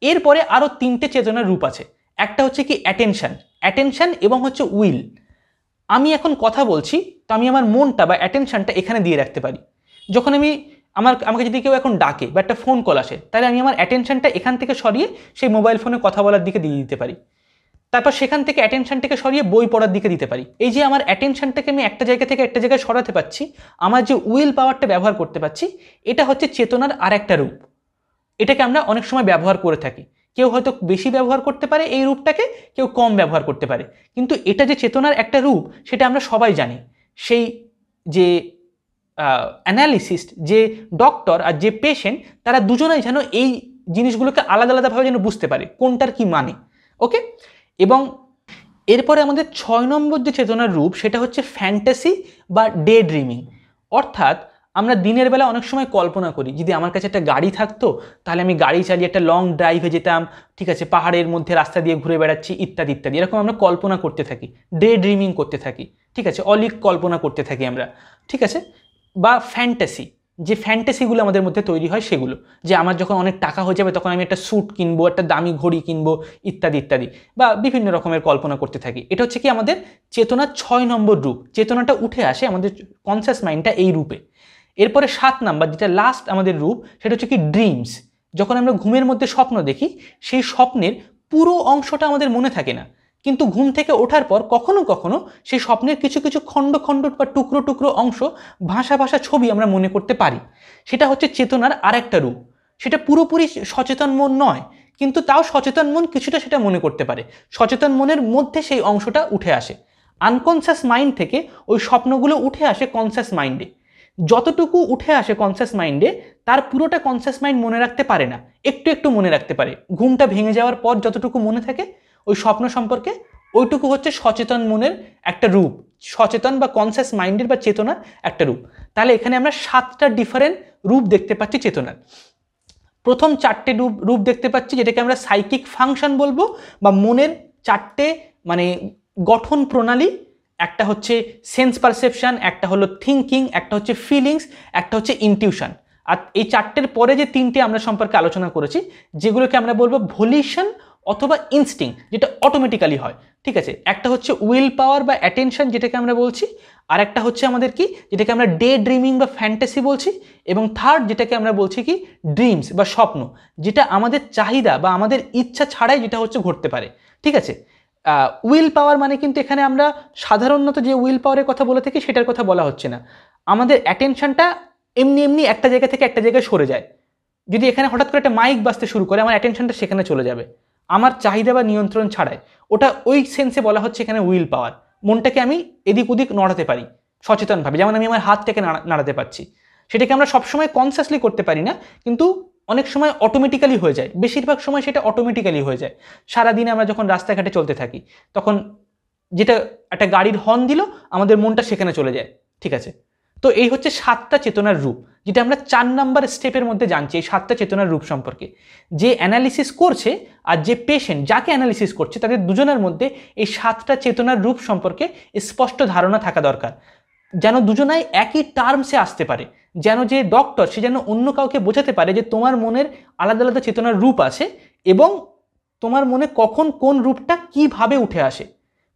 এরপরে আরও 3টে চেতনার রূপ আছে। একটা হচ্ছে কি অ্যাটেনশন এবং হচ্ছে উইল। আমি এখন কথা বলছি, তো আমি আমার মনটা বা অ্যাটেনশনটা এখানে দিয়ে রাখতে পারি। যখন আমাকে যদি কেউ এখন ডাকে বা একটা ফোন কল আসে, তাহলে আমি আমার অ্যাটেনশনটা এখান থেকে সরিয়ে সেই মোবাইল ফোনে কথা বলার দিকে দিয়ে দিতে পারি। তারপর সেখান থেকে অ্যাটেনশনটাকে সরিয়ে বই পড়ার দিকে দিতে পারি। এই যে আমার অ্যাটেনশনটাকে আমি একটা জায়গা থেকে একটা জায়গায় সরাতে পারছি, আমার যে উইল পাওয়ারটা ব্যবহার করতে পারছি, এটা হচ্ছে চেতনার আর একটা রূপ। এটাকে আমরা অনেক সময় ব্যবহার করে থাকি। কেউ হয়তো বেশি ব্যবহার করতে পারে এই রূপটাকে, কেউ কম ব্যবহার করতে পারে, কিন্তু এটা যে চেতনার একটা রূপ সেটা আমরা সবাই জানি। সেই যে অ্যানালিসিস্ট, যে ডক্টর আর যে পেশেন্ট, তারা দুজনেই যেন এই জিনিসগুলোকে আলাদা আলাদাভাবে যেন বুঝতে পারে কোনটার কি মানে। ওকে, এবং এরপরে আমাদের 6 নম্বর যে চেতনার রূপ সেটা হচ্ছে ফ্যান্টাসি বা ডে ড্রিমিং। অর্থাৎ আমরা দিনের বেলা অনেক সময় কল্পনা করি, যদি আমার কাছে একটা গাড়ি থাকতো তাহলে আমি গাড়ি চালিয়ে একটা লং ড্রাইভে যেতাম, ঠিক আছে, পাহাড়ের মধ্যে রাস্তা দিয়ে ঘুরে বেড়াচ্ছি ইত্যাদি ইত্যাদি, এরকম আমরা কল্পনা করতে থাকি, ডে ড্রিমিং করতে থাকি, ঠিক আছে, অলিক কল্পনা করতে থাকি আমরা, ঠিক আছে। বা ফ্যান্টাসি, যে ফ্যান্টাসিগুলো আমাদের মধ্যে তৈরি হয় সেগুলো, যে আমার যখন অনেক টাকা হয়ে যাবে তখন আমি একটা স্যুট কিনবো, একটা দামি ঘড়ি কিনবো ইত্যাদি ইত্যাদি, বা বিভিন্ন রকমের কল্পনা করতে থাকি। এটা হচ্ছে কি আমাদের চেতনার 6 নম্বর রূপ। চেতনাটা উঠে আসে আমাদের কনসিয়াস মাইন্ডটা এই রূপে। এরপরে 7 নাম্বার যেটা লাস্ট আমাদের রূপ, সেটা হচ্ছে কি ড্রিমস। যখন আমরা ঘুমের মধ্যে স্বপ্ন দেখি, সেই স্বপ্নের পুরো অংশটা আমাদের মনে থাকে না, কিন্তু ঘুম থেকে ওঠার পর কখনো কখনো সেই স্বপ্নের কিছু কিছু খণ্ড খণ্ড বা টুকরো টুকরো অংশ, ভাষা ভাষা ছবি আমরা মনে করতে পারি। সেটা হচ্ছে চেতনার আরেকটা রূপ। সেটা পুরোপুরি সচেতন মন নয়, কিন্তু তাও সচেতন মন কিছুটা সেটা মনে করতে পারে। সচেতন মনের মধ্যে সেই অংশটা উঠে আসে। আনকনসিয়াস মাইন্ড থেকে ওই স্বপ্নগুলো উঠে আসে কনসিয়াস মাইন্ডে। যতটুকু উঠে আসে কনসিয়াস মাইন্ডে, তার পুরোটা কনসিয়াস মাইন্ড মনে রাখতে পারে না, একটু একটু মনে রাখতে পারে। ঘুমটা ভেঙে যাওয়ার পর যতটুকু মনে থাকে ওই স্বপ্ন সম্পর্কে, ওইটুকু হচ্ছে সচেতন মনের একটা রূপ, সচেতন বা কনসিয়াস মাইন্ডের বা চেতনার একটা রূপ। তাহলে এখানে আমরা 7টা ডিফারেন্ট রূপ দেখতে পাচ্ছি চেতনার। প্রথম 4টে রূপ দেখতে পাচ্ছি, যেটাকে আমরা সাইকিক ফাংশন বলবো, বা মনের 4টে মানে গঠন প্রণালী। একটা হচ্ছে সেন্স পারসেপশন, একটা হলো থিঙ্কিং, একটা হচ্ছে ফিলিংস, একটা হচ্ছে ইনটিউশন। আর এই 4টের পরে যে 3টে আমরা সম্পর্কে আলোচনা করেছি, যেগুলোকে আমরা বলবো ভলিউশন অথবা ইনস্টিং, যেটা অটোমেটিক্যালি হয়, ঠিক আছে। একটা হচ্ছে উইল পাওয়ার বা অ্যাটেনশন, যেটাকে আমরা বলছি। আর একটা হচ্ছে আমাদের কি, যেটাকে আমরা ডে ড্রিমিং বা ফ্যান্টাসি বলছি। এবং থার্ড যেটাকে আমরা বলছি কি ড্রিমস বা স্বপ্ন, যেটা আমাদের চাহিদা বা আমাদের ইচ্ছা ছাড়াই যেটা হচ্ছে ঘটতে পারে, ঠিক আছে। উইল পাওয়ার মানে কিন্তু এখানে আমরা সাধারণত যে উইল পাওয়ারের কথা বলে থাকি সেটার কথা বলা হচ্ছে না। আমাদের অ্যাটেনশনটা এমনি এমনি একটা জায়গা থেকে একটা জায়গায় সরে যায়। যদি এখানে হঠাৎ করে একটা মাইক বাজতে শুরু করে, আমার অ্যাটেনশনটা সেখানে চলে যাবে, আমার চাহিদা বা নিয়ন্ত্রণ ছাড়াই। ওটা ওই সেন্সে বলা হচ্ছে এখানে উইল পাওয়ার। মনটাকে আমি এদিক ওদিক নড়াতে পারি সচেতনভাবে, যেমন আমি আমার হাতটাকে নাড়াতে পারছি। সেটাকে আমরা সবসময় কনসিয়াসলি করতে পারি না, কিন্তু অনেক সময় অটোমেটিক্যালি হয়ে যায়। বেশিরভাগ সময় সেটা অটোমেটিক্যালি হয়ে যায়। সারাদিনে আমরা যখন রাস্তাঘাটে চলতে থাকি, তখন যেটা একটা গাড়ির হর্ন দিল, আমাদের মনটা সেখানে চলে যায়, ঠিক আছে। তো এই হচ্ছে 7টা চেতনার রূপ, যেটা আমরা 4 নাম্বার স্টেপের মধ্যে জানছি এই 7টা চেতনার রূপ সম্পর্কে। যে অ্যানালিসিস করছে আর যে পেশেন্ট যাকে অ্যানালিসিস করছে, তাদের দুজনের মধ্যে এই 7টা চেতনার রূপ সম্পর্কে স্পষ্ট ধারণা থাকা দরকার, যেন দুজনাই একই টার্মসে আসতে পারে। যেন যে ডক্টর, সে যেন অন্য কাউকে বোঝাতে পারে যে তোমার মনের আলাদা আলাদা চেতনার রূপ আছে, এবং তোমার মনে কখন কোন রূপটা কিভাবে উঠে আসে,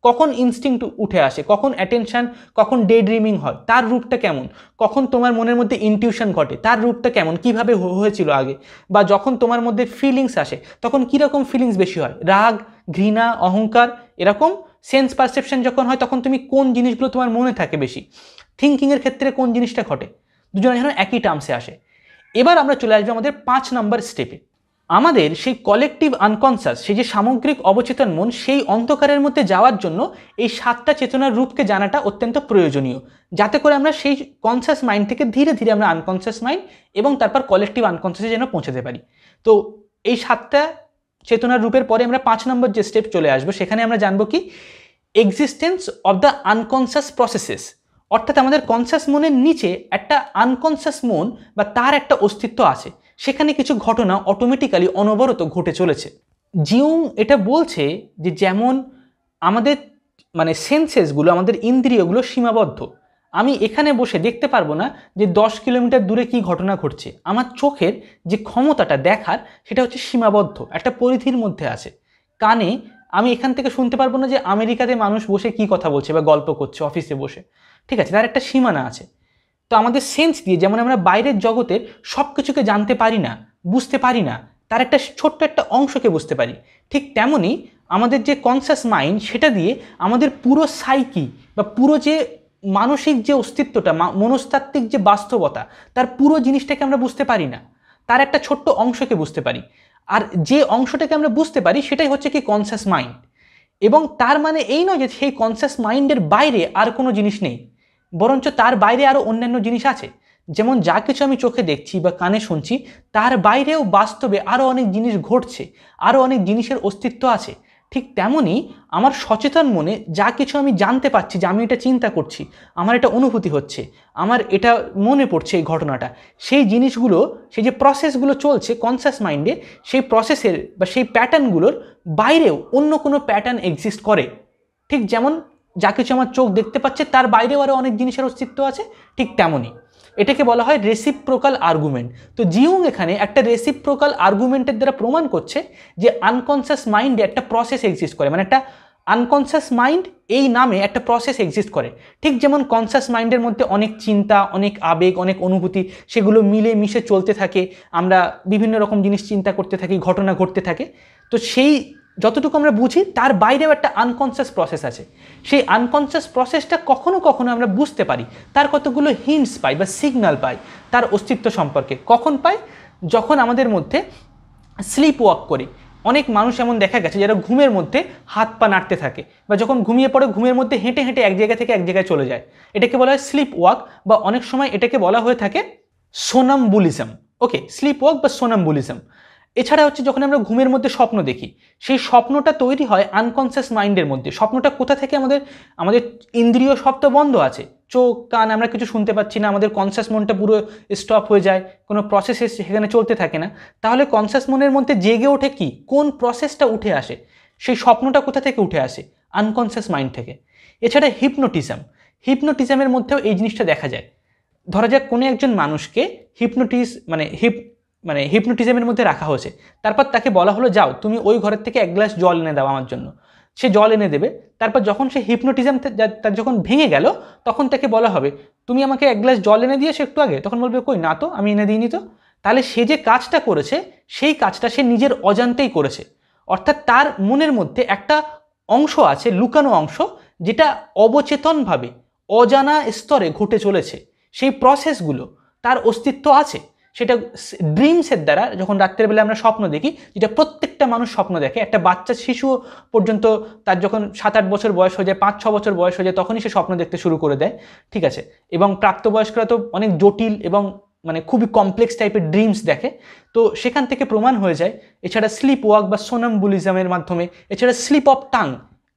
কখন ইনস্টিংক্ট উঠে আসে, কখন অ্যাটেনশন, কখন ডে ড্রিমিং হয়, তার রূপটা কেমন, কখন তোমার মনের মধ্যে ইনটিউশন ঘটে, তার রূপটা কেমন, কিভাবে হয়েছিল আগে, বা যখন তোমার মধ্যে ফিলিংস আসে তখন কীরকম ফিলিংস বেশি হয়, রাগ, ঘৃণা, অহংকার, এরকম। সেন্স পারসেপশন যখন হয় তখন তুমি কোন জিনিসগুলো তোমার মনে থাকে বেশি, থিঙ্কিংয়ের ক্ষেত্রে কোন জিনিসটা ঘটে, দুজনে যেন একই টার্মসে আসে। এবার আমরা চলে আসবো আমাদের 5 নাম্বার স্টেপে। আমাদের সেই কলেকটিভ আনকনসিয়াস, সেই যে সামগ্রিক অবচেতন মন, সেই অন্ধকারের মধ্যে যাওয়ার জন্য এই 7টা চেতনার রূপকে জানাটা অত্যন্ত প্রয়োজনীয়, যাতে করে আমরা সেই কনসিয়াস মাইন্ড থেকে ধীরে ধীরে আমরা আনকনসিয়াস মাইন্ড এবং তারপর কলেকটিভ আনকনসিয়াসে যেন পৌঁছাতে পারি। তো এই 7টা চেতনার রূপের পরে আমরা 5 নম্বর যে স্টেপ চলে আসবো, সেখানে আমরা জানবো কি existence of the unconscious processes. অর্থাৎ আমাদের কনসিয়াস মনের নিচে একটা আনকনসিয়াস মন বা তার একটা অস্তিত্ব আছে, সেখানে কিছু ঘটনা অটোমেটিক্যালি অনবরত ঘটে চলেছে। জিউং এটা বলছে যে যেমন আমাদের মানে সেন্সেসগুলো, আমাদের ইন্দ্রিয়গুলো সীমাবদ্ধ। আমি এখানে বসে দেখতে পারবো না যে 10 কিলোমিটার দূরে কি ঘটনা ঘটছে। আমার চোখের যে ক্ষমতাটা দেখার, সেটা হচ্ছে সীমাবদ্ধ, একটা পরিধির মধ্যে আছে। কানে আমি এখান থেকে শুনতে পারবো না যে আমেরিকাতে মানুষ বসে কি কথা বলছে বা গল্প করছে অফিসে বসে, ঠিক আছে, তার একটা সীমানা আছে। তো আমাদের সেন্স দিয়ে যেমন আমরা বাইরের জগতের সব কিছুকে জানতে পারি না, বুঝতে পারি না, তার একটা ছোট্ট একটা অংশকে বুঝতে পারি, ঠিক তেমনই আমাদের যে কনসাস মাইন্ড, সেটা দিয়ে আমাদের পুরো সাইকি বা পুরো যে মানসিক যে অস্তিত্বটা, মনস্তাত্ত্বিক যে বাস্তবতা, তার পুরো জিনিসটাকে আমরা বুঝতে পারি না, তার একটা ছোট্ট অংশকে বুঝতে পারি। আর যে অংশটাকে আমরা বুঝতে পারি সেটাই হচ্ছে কি কনসাস মাইন্ড। এবং তার মানে এই নয় যে সেই কনসাস মাইন্ডের বাইরে আর কোনো জিনিস নেই, বরঞ্চ তার বাইরে আরও অন্যান্য জিনিস আছে। যেমন যা কিছু আমি চোখে দেখছি বা কানে শুনছি, তার বাইরেও বাস্তবে আরও অনেক জিনিস ঘটছে, আরও অনেক জিনিসের অস্তিত্ব আছে। ঠিক তেমনই আমার সচেতন মনে যা কিছু আমি জানতে পারছি, যে আমি এটা চিন্তা করছি, আমার এটা অনুভূতি হচ্ছে, আমার এটা মনে পড়ছে এই ঘটনাটা, সেই জিনিসগুলো, সেই যে প্রসেসগুলো চলছে কনসাস মাইন্ডে, সেই প্রসেসের বা সেই প্যাটার্নগুলোর বাইরেও অন্য কোনো প্যাটার্ন এক্সিস্ট করে। ঠিক যেমন যা কিছু আমার চোখ দেখতে পাচ্ছে তার বাইরেও আরও অনেক জিনিসের অস্তিত্ব আছে, ঠিক তেমনই এটাকে বলা হয় রেসিপ্রোকাল আর্গুমেন্ট। তো জিউং এখানে একটা রেসিপ্রোকাল আর্গুমেন্টের দ্বারা প্রমাণ করছে যে আনকনসিয়াস মাইন্ডে একটা প্রসেস এক্সিস্ট করে, মানে একটা আনকনসিয়াস মাইন্ড এই নামে একটা প্রসেস এক্সিস্ট করে। ঠিক যেমন কনসিয়াস মাইন্ডের মধ্যে অনেক চিন্তা, অনেক আবেগ, অনেক অনুভূতি, সেগুলো মিলে মিশে চলতে থাকে, আমরা বিভিন্ন রকম জিনিস চিন্তা করতে থাকি, ঘটনা ঘটতে থাকে। তো সেই যতটুকু আমরা বুঝি তার বাইরেও একটা আনকনসিয়াস প্রসেস আছে। সেই আনকনসিয়াস প্রসেসটা কখনো কখনো আমরা বুঝতে পারি, তার কতগুলো হিন্টস পাই বা সিগন্যাল পাই তার অস্তিত্ব সম্পর্কে। কখন পাই? যখন আমাদের মধ্যে স্লিপ ওয়াক করি। অনেক মানুষ এমন দেখা গেছে যারা ঘুমের মধ্যে হাত পা নাড়তে থাকে, বা যখন ঘুমিয়ে পড়ে ঘুমের মধ্যে হেঁটে হেঁটে এক জায়গা থেকে এক জায়গায় চলে যায়। এটাকে বলা হয় স্লিপ ওয়াক, বা অনেক সময় এটাকে বলা হয়ে থাকে সোনাম্বুলিজম। ওকে, স্লিপ ওয়াক বা সোনাম্বুলিজম। এছাড়া হচ্ছে যখন আমরা ঘুমের মধ্যে স্বপ্ন দেখি, সেই স্বপ্নটা তৈরি হয় আনকনসিয়াস মাইন্ডের মধ্যে। স্বপ্নটা কোথা থেকে? আমাদের ইন্দ্রিয় সব তো বন্ধ আছে, চোখ কান আমরা কিছু শুনতে পাচ্ছি না, আমাদের কনসিয়াস মনটা পুরো স্টপ হয়ে যায়, কোনো প্রসেস সেখানে চলতে থাকে না। তাহলে কনসিয়াস মনের মধ্যে জেগে ওঠে কি? কোন প্রসেসটা উঠে আসে? সেই স্বপ্নটা কোথা থেকে উঠে আসে? আনকনসিয়াস মাইন্ড থেকে। এছাড়া হিপনোটিজমের মধ্যেও এই জিনিসটা দেখা যায়। ধরা যাক কোনো একজন মানুষকে হিপনোটিজমের মধ্যে রাখা হয়েছে, তারপর তাকে বলা হলো যাও তুমি ওই ঘরের থেকে 1 গ্লাস জল এনে দাও আমার জন্য। সে জল এনে দেবে। তারপর যখন সে হিপনোটিজম তার যখন ভেঙে গেল, তখন তাকে বলা হবে তুমি আমাকে 1 গ্লাস জল এনে দিয়েছো একটু আগে। তখন বলবে কই না তো, আমি এনে দিইনি তো। তাহলে সে যে কাজটা করেছে, সেই কাজটা সে নিজের অজান্তেই করেছে। অর্থাৎ তার মনের মধ্যে একটা অংশ আছে, লুকানো অংশ, যেটা অবচেতনভাবে অজানা স্তরে ঘটে চলেছে। সেই প্রসেসগুলো তার অস্তিত্ব আছে। সেটা ড্রিমসের দ্বারা, যখন রাত্রের বেলা আমরা স্বপ্ন দেখি, যেটা প্রত্যেকটা মানুষ স্বপ্ন দেখে, একটা বাচ্চা শিশু পর্যন্ত তার যখন 7-8 বছর বয়স হয়ে যায়, 5-6 বছর বয়স হয়ে যায়, তখনই সে স্বপ্ন দেখতে শুরু করে দেয়, ঠিক আছে। এবং প্রাপ্তবয়স্করা তো অনেক জটিল এবং খুবই কমপ্লেক্স টাইপের ড্রিমস দেখে। তো সেখান থেকে প্রমাণ হয়ে যায়। এছাড়া স্লিপ ওয়াক বা সোনাম্বুলিজমের মাধ্যমে, এছাড়া স্লিপ অফ টাং,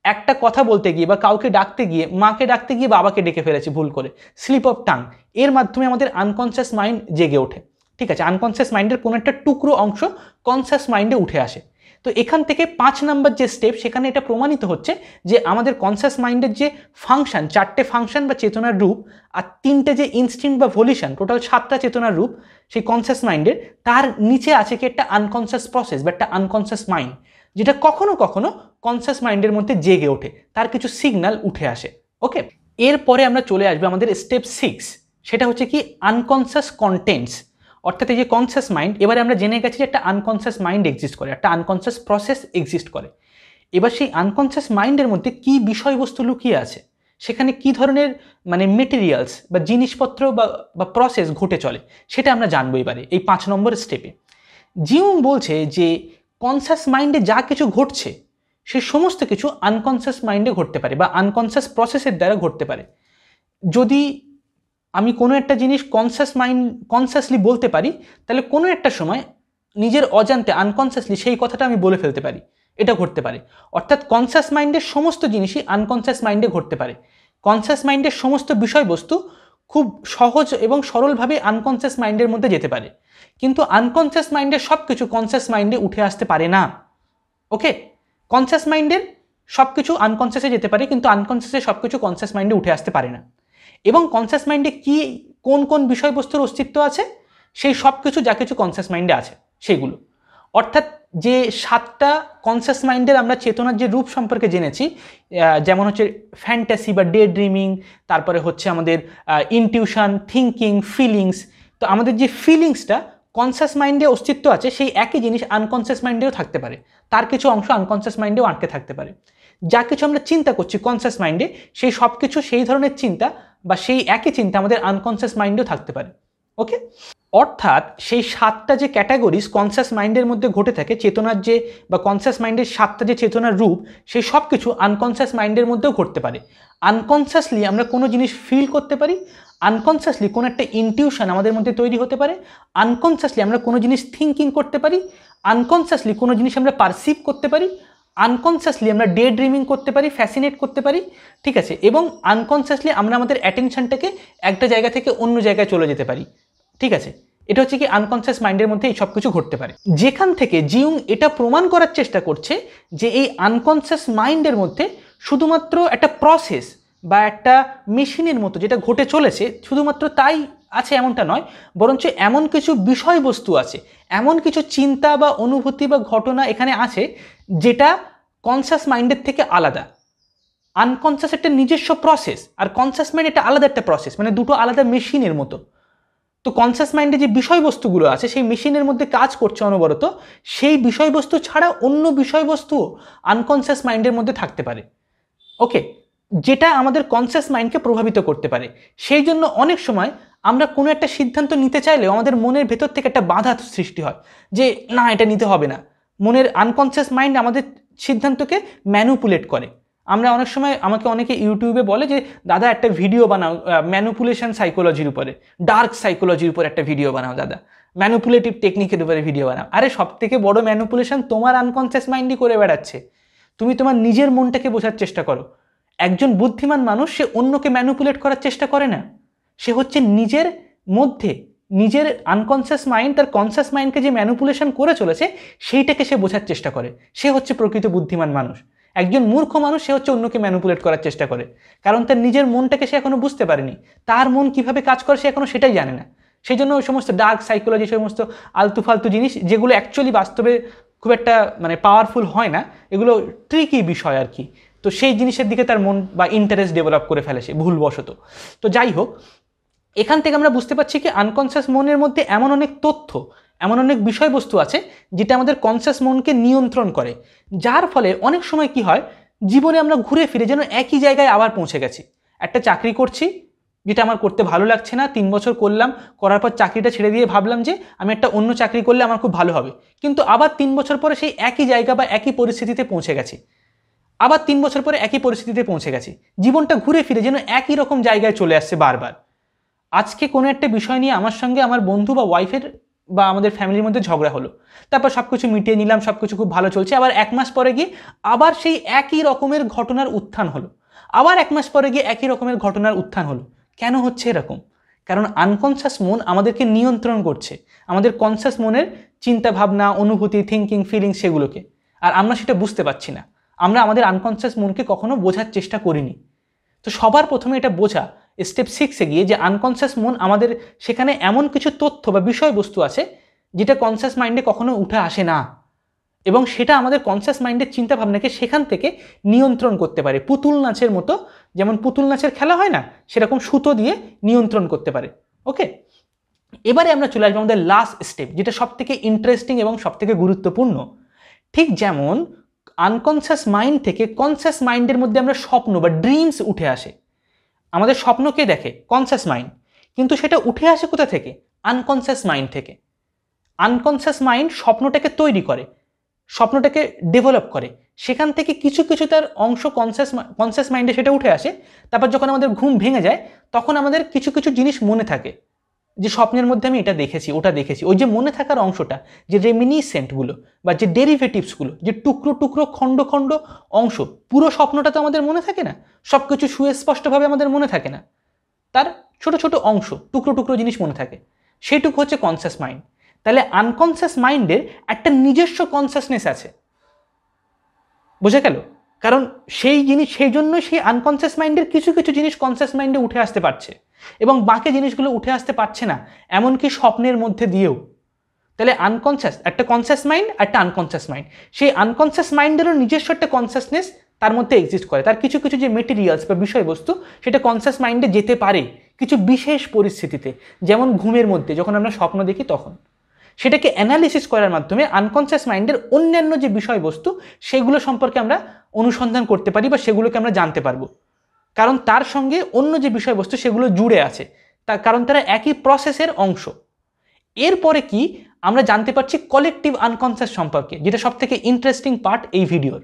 একটা কথা বলতে গিয়ে বা কাউকে ডাকতে গিয়ে, মাকে ডাকতে গিয়ে বাবাকে ডেকে ফেলেছি ভুল করে, স্লিপ অফ টাং, এর মাধ্যমে আমাদের আনকনসিয়াস মাইন্ড জেগে ওঠে, ঠিক আছে। আনকনসিয়াস মাইন্ডের কোনো একটা টুকরো অংশ কনসিয়াস মাইন্ডে উঠে আসে। তো এখান থেকে 5 নম্বর যে স্টেপ, সেখানে এটা প্রমাণিত হচ্ছে যে আমাদের কনসিয়াস মাইন্ডের যে ফাংশন, 4টে ফাংশন বা চেতনার রূপ, আর 3টে যে ইনস্টিংক্ট বা ভলিউশন, টোটাল 7টা চেতনার রূপ সেই কনসিয়াস মাইন্ডের, তার নিচে আছে কি একটা আনকনসিয়াস প্রসেস বা একটা আনকনসিয়াস মাইন্ড, যেটা কখনো কখনো কনসিয়াস মাইন্ডের মধ্যে জেগে ওঠে, তার কিছু সিগন্যাল উঠে আসে। ওকে, এরপরে আমরা চলে আসবো আমাদের স্টেপ 6, সেটা হচ্ছে কি আনকনসিয়াস কন্টেন্টস। অর্থাৎ এই যে কনসিয়াস মাইন্ড, এবারে আমরা জেনে গেছি যে একটা আনকনসিয়াস মাইন্ড এক্সিস্ট করে, একটা আনকনসিয়াস প্রসেস এক্সিস্ট করে। এবার সেই আনকনসিয়াস মাইন্ডের মধ্যে কি বিষয়বস্তু লুকিয়ে আছে, সেখানে কি ধরনের মেটেরিয়ালস বা জিনিসপত্র বা প্রসেস ঘটে চলে, সেটা আমরা জানবো এবারে এই 5 নম্বর স্টেপে। জিউং বলছে যে কনসিয়াস মাইন্ডে যা কিছু ঘটছে, সে সমস্ত কিছু আনকনসিয়াস মাইন্ডে ঘটতে পারে বা আনকনসিয়াস প্রসেসের দ্বারা ঘটতে পারে। যদি আমি কোনো একটা জিনিস কনসিয়াসলি বলতে পারি, তাহলে কোনো একটা সময় নিজের অজান্তে আনকনসিয়াসলি সেই কথাটা আমি বলে ফেলতে পারি, এটা ঘটতে পারে। অর্থাৎ কনসিয়াস মাইন্ডের সমস্ত জিনিসই আনকনসিয়াস মাইন্ডে ঘটতে পারে। কনসিয়াস মাইন্ডের সমস্ত বিষয়বস্তু খুব সহজ এবং সরলভাবে আনকনসিয়াস মাইন্ডের মধ্যে যেতে পারে, কিন্তু আনকনসিয়াস মাইন্ডের সব কিছু কনসিয়াস মাইন্ডে উঠে আসতে পারে না। ওকে, কনসিয়াস মাইন্ডের সব কিছু আনকনসিয়াসে যেতে পারে, কিন্তু আনকনসিয়াসে সব কিছু কনসিয়াস মাইন্ডে উঠে আসতে পারে না। এবং কনসিয়াস মাইন্ডে কি কোন কোন বিষয়বস্তুর অস্তিত্ব আছে, সেই সব কিছু যা কিছু কনসিয়াস মাইন্ডে আছে সেইগুলো। অর্থাৎ যে 7টা কনসিয়াস মাইন্ডের আমরা চেতনার যে রূপ সম্পর্কে জেনেছি, যেমন হচ্ছে ফ্যান্টাসি বা ডে ড্রিমিং, তারপরে হচ্ছে আমাদের ইনটিউশন, থিঙ্কিং, ফিলিংস। তো আমাদের যে ফিলিংসটা কনসিয়াস মাইন্ডে অস্তিত্ব আছে, সেই একই জিনিস আনকনসিয়াস মাইন্ডেও থাকতে পারে, তার কিছু অংশ আনকনসিয়াস মাইন্ডেও আটকে থাকতে পারে। যা কিছু আমরা চিন্তা করছি কনসিয়াস মাইন্ডে, সেই সব কিছু সেই ধরনের চিন্তা বা সেই একই চিন্তা আমাদের আনকনসিয়াস মাইন্ডেও থাকতে পারে। ওকে, অর্থাৎ সেই 7টা যে ক্যাটাগরিজ কনসিয়াস মাইন্ডের মধ্যে ঘটে থাকে, চেতনার যে বা কনসিয়াস মাইন্ডের 7টা যে চেতনার রূপ, সেই সব কিছু আনকনসিয়াস মাইন্ডের মধ্যেও ঘটতে পারে। আনকনসিয়াসলি আমরা কোনো জিনিস ফিল করতে পারি, আনকনসিয়াসলি কোনো একটা ইনটিউশন আমাদের মধ্যে তৈরি হতে পারে, আনকনসিয়াসলি আমরা কোনো জিনিস থিঙ্কিং করতে পারি, আনকনসিয়াসলি কোনো জিনিস আমরা পারসিভ করতে পারি, আনকনসিয়াসলি আমরা ডে ড্রিমিং করতে পারি, ফ্যাসিনেট করতে পারি, ঠিক আছে, এবং আনকনসিয়াসলি আমরা আমাদের অ্যাটেনশনটাকে একটা জায়গা থেকে অন্য জায়গায় চলে যেতে পারি, ঠিক আছে। এটা হচ্ছে কি আনকনসিয়াস মাইন্ডের মধ্যে এই সব কিছু ঘটতে পারে। যেখান থেকে জিউং এটা প্রমাণ করার চেষ্টা করছে যে এই আনকনসিয়াস মাইন্ডের মধ্যে শুধুমাত্র একটা প্রসেস বা একটা মেশিনের মতো যেটা ঘটে চলেছে, শুধুমাত্র তাই আছে এমনটা নয়, বরঞ্চ এমন কিছু বিষয়বস্তু আছে, এমন কিছু চিন্তা বা অনুভূতি বা ঘটনা এখানে আছে যেটা কনসিয়াস মাইন্ডের থেকে আলাদা। আনকনসিয়াস একটা নিজস্ব প্রসেস, আর কনসিয়াস মাইন্ড একটা আলাদা একটা প্রসেস, মানে দুটো আলাদা মেশিনের মতো। তো কনসিয়াস মাইন্ডে যে বিষয়বস্তুগুলো আছে সেই মেশিনের মধ্যে কাজ করছে অনবরত, সেই বিষয়বস্তু ছাড়া অন্য বিষয়বস্তুও আনকনসিয়াস মাইন্ডের মধ্যে থাকতে পারে। ওকে, যেটা আমাদের কনসিয়াস মাইন্ডকে প্রভাবিত করতে পারে। সেই জন্য অনেক সময় আমরা কোনো একটা সিদ্ধান্ত নিতে চাইলেও আমাদের মনের ভেতর থেকে একটা বাধা সৃষ্টি হয় যে না, এটা নিতে হবে না। মনের আনকনসিয়াস মাইন্ড আমাদের সিদ্ধান্তকে ম্যানুপুলেট করে। আমরা অনেক সময়, আমাকে অনেকে ইউটিউবে বলে যে দাদা একটা ভিডিও বানাও ম্যানুপুলেশন সাইকোলজির উপরে, ডার্ক সাইকোলজির উপরে একটা ভিডিও বানাও দাদা, ম্যানুপুলেটিভ টেকনিকের উপরে ভিডিও বানাও। আরে সব থেকে বড় ম্যানুপুলেশন তোমার আনকনসিয়াস মাইন্ডই করে বেড়াচ্ছে। তুমি তোমার নিজের মনটাকে বোঝার চেষ্টা করো। একজন বুদ্ধিমান মানুষ সে অন্যকে ম্যানুপুলেট করার চেষ্টা করে না, সে হচ্ছে নিজের মধ্যে নিজের আনকনসিয়াস মাইন্ড তার কনসিয়াস মাইন্ডকে যে ম্যানুপুলেশন করে চলেছে সেইটাকে সে বোঝার চেষ্টা করে। সে হচ্ছে প্রকৃত বুদ্ধিমান মানুষ। একজন মূর্খ মানুষ সে হচ্ছে অন্যকে ম্যানুপুলেট করার চেষ্টা করে, কারণ তার নিজের মনটাকে সে এখনো বুঝতে পারেনি, তার মন কিভাবে কাজ করে সে এখনো সেটাই জানে না। সেই জন্য ওই সমস্ত ডার্ক সাইকোলজি, সমস্ত আলতু ফালতু জিনিস যেগুলো অ্যাকচুয়ালি বাস্তবে খুব একটা মানে পাওয়ারফুল হয় না, এগুলো ট্রিকি বিষয় আর কি। তো সেই জিনিসের দিকে তার মন বা ইন্টারেস্ট ডেভেলপ করে ফেলেছে ভুলবশত। তো যাই হোক, এখান থেকে আমরা বুঝতে পারছি কি আনকনসিয়াস মনের মধ্যে এমন অনেক তথ্য, এমন অনেক বিষয়বস্তু আছে যেটা আমাদের কনসিয়াস মনকে নিয়ন্ত্রণ করে, যার ফলে অনেক সময় কি হয়, জীবনে আমরা ঘুরে ফিরে যেন একই জায়গায় আবার পৌঁছে গেছি। একটা চাকরি করছি যেটা আমার করতে ভালো লাগছে না, 3 বছর করলাম, করার পর চাকরিটা ছেড়ে দিয়ে ভাবলাম যে আমি একটা অন্য চাকরি করলে আমার খুব ভালো হবে, কিন্তু আবার 3 বছর পরে সেই একই জায়গা বা একই পরিস্থিতিতে পৌঁছে গেছি, আবার 3 বছর পরে একই পরিস্থিতিতে পৌঁছে গেছি। জীবনটা ঘুরে ফিরে যেন একই রকম জায়গায় চলে আসছে বারবার। আজকে কোনো একটা বিষয় নিয়ে আমার সঙ্গে আমার বন্ধু বা ওয়াইফের বা আমাদের ফ্যামিলির মধ্যে ঝগড়া হলো, তারপর সব কিছু মিটিয়ে নিলাম, সব কিছু খুব ভালো চলছে, আবার 1 মাস পরে গিয়ে আবার সেই একই রকমের ঘটনার উত্থান হলো, আবার 1 মাস পরে গিয়ে একই রকমের ঘটনার উত্থান হলো। কেন হচ্ছে এরকম? কারণ আনকনসিয়াস মন আমাদেরকে নিয়ন্ত্রণ করছে, আমাদের কনসিয়াস মনের চিন্তা ভাবনা, অনুভূতি, থিঙ্কিং, ফিলিংস সেগুলোকে, আর আমরা সেটা বুঝতে পারছি না। আমরা আমাদের আনকনসিয়াস মনকে কখনো বোঝার চেষ্টা করিনি। তো সবার প্রথমে এটা বোঝা, স্টেপ 6-এ গিয়ে, যে আনকনসিয়াস মন আমাদের সেখানে এমন কিছু তথ্য বা বিষয়বস্তু আছে যেটা কনসিয়াস মাইন্ডে কখনো উঠে আসে না, এবং সেটা আমাদের কনসিয়াস মাইন্ডের চিন্তা ভাবনাকে সেখান থেকে নিয়ন্ত্রণ করতে পারে। পুতুল নাচের মতো, যেমন পুতুল নাচের খেলা হয় না, সেরকম সুতো দিয়ে নিয়ন্ত্রণ করতে পারে। ওকে, এবারে আমরা চলে আসবো আমাদের লাস্ট স্টেপ, যেটা সব থেকে ইন্টারেস্টিং এবং সব থেকে গুরুত্বপূর্ণ। ঠিক যেমন আনকনসিয়াস মাইন্ড থেকে কনসিয়াস মাইন্ডের মধ্যে আমরা স্বপ্ন বা ড্রিমস উঠে আসে, আমাদের স্বপ্নকে দেখে কনসিয়াস মাইন্ড, কিন্তু সেটা উঠে আসে কোথা থেকে? আনকনসিয়াস মাইন্ড থেকে। আনকনসিয়াস মাইন্ড স্বপ্নটাকে তৈরি করে, স্বপ্নটাকে ডেভেলপ করে, সেখান থেকে কিছু কিছু তার অংশ কনসিয়াস মাইন্ডে সেটা উঠে আসে। তারপর যখন আমাদের ঘুম ভেঙে যায় তখন আমাদের কিছু কিছু জিনিস মনে থাকে, যে স্বপ্নের মধ্যে আমি এটা দেখেছি, ওটা দেখেছি। ওই যে মনে থাকার অংশটা, যে রেমিনিসেন্টগুলো বা যে ডেরিভেটিভসগুলো, যে টুকরো টুকরো খণ্ড খণ্ড অংশ, পুরো স্বপ্নটা তো আমাদের মনে থাকে না, সব কিছু সুস্পষ্টভাবে আমাদের মনে থাকে না, তার ছোট ছোট অংশ, টুকরো টুকরো জিনিস মনে থাকে, সেইটুকু হচ্ছে কনসিয়াস মাইন্ড। তাহলে আনকনসিয়াস মাইন্ডের একটা নিজস্ব কনসিয়াসনেস আছে, বোঝা গেল? কারণ সেই জন্য সেই আনকনসিয়াস মাইন্ডের কিছু কিছু জিনিস কনসিয়াস মাইন্ডে উঠে আসতে পারছে এবং বাকি জিনিসগুলো উঠে আসতে পারছে না, এমনকি স্বপ্নের মধ্যে দিয়েও। তাহলে আনকনসিয়াস একটা কনসিয়াস মাইন্ড, একটা আনকনসিয়াস মাইন্ড। সেই আনকনসিয়াস মাইন্ডেরও নিজস্ব একটা কনসিয়াসনেস তার মধ্যে এক্সিস্ট করে। তার কিছু কিছু যে মেটেরিয়ালস বা বিষয়বস্তু সেটা কনসিয়াস মাইন্ডে যেতে পারে কিছু বিশেষ পরিস্থিতিতে, যেমন ঘুমের মধ্যে যখন আমরা স্বপ্ন দেখি তখন। সেটাকে অ্যানালিসিস করার মাধ্যমে আনকনসিয়াস মাইন্ডের অন্যান্য যে বিষয়বস্তু সেগুলো সম্পর্কে আমরা অনুসন্ধান করতে পারি বা সেগুলোকে আমরা জানতে পারবো, কারণ তার সঙ্গে অন্য যে বিষয়বস্তু সেগুলো জুড়ে আছে, কারণ তারা একই প্রসেসের অংশ। এরপরে কি আমরা জানতে পারছি কলেকটিভ আনকনসিয়াস সম্পর্কে, যেটা সব থেকে ইন্টারেস্টিং পার্ট এই ভিডিওর।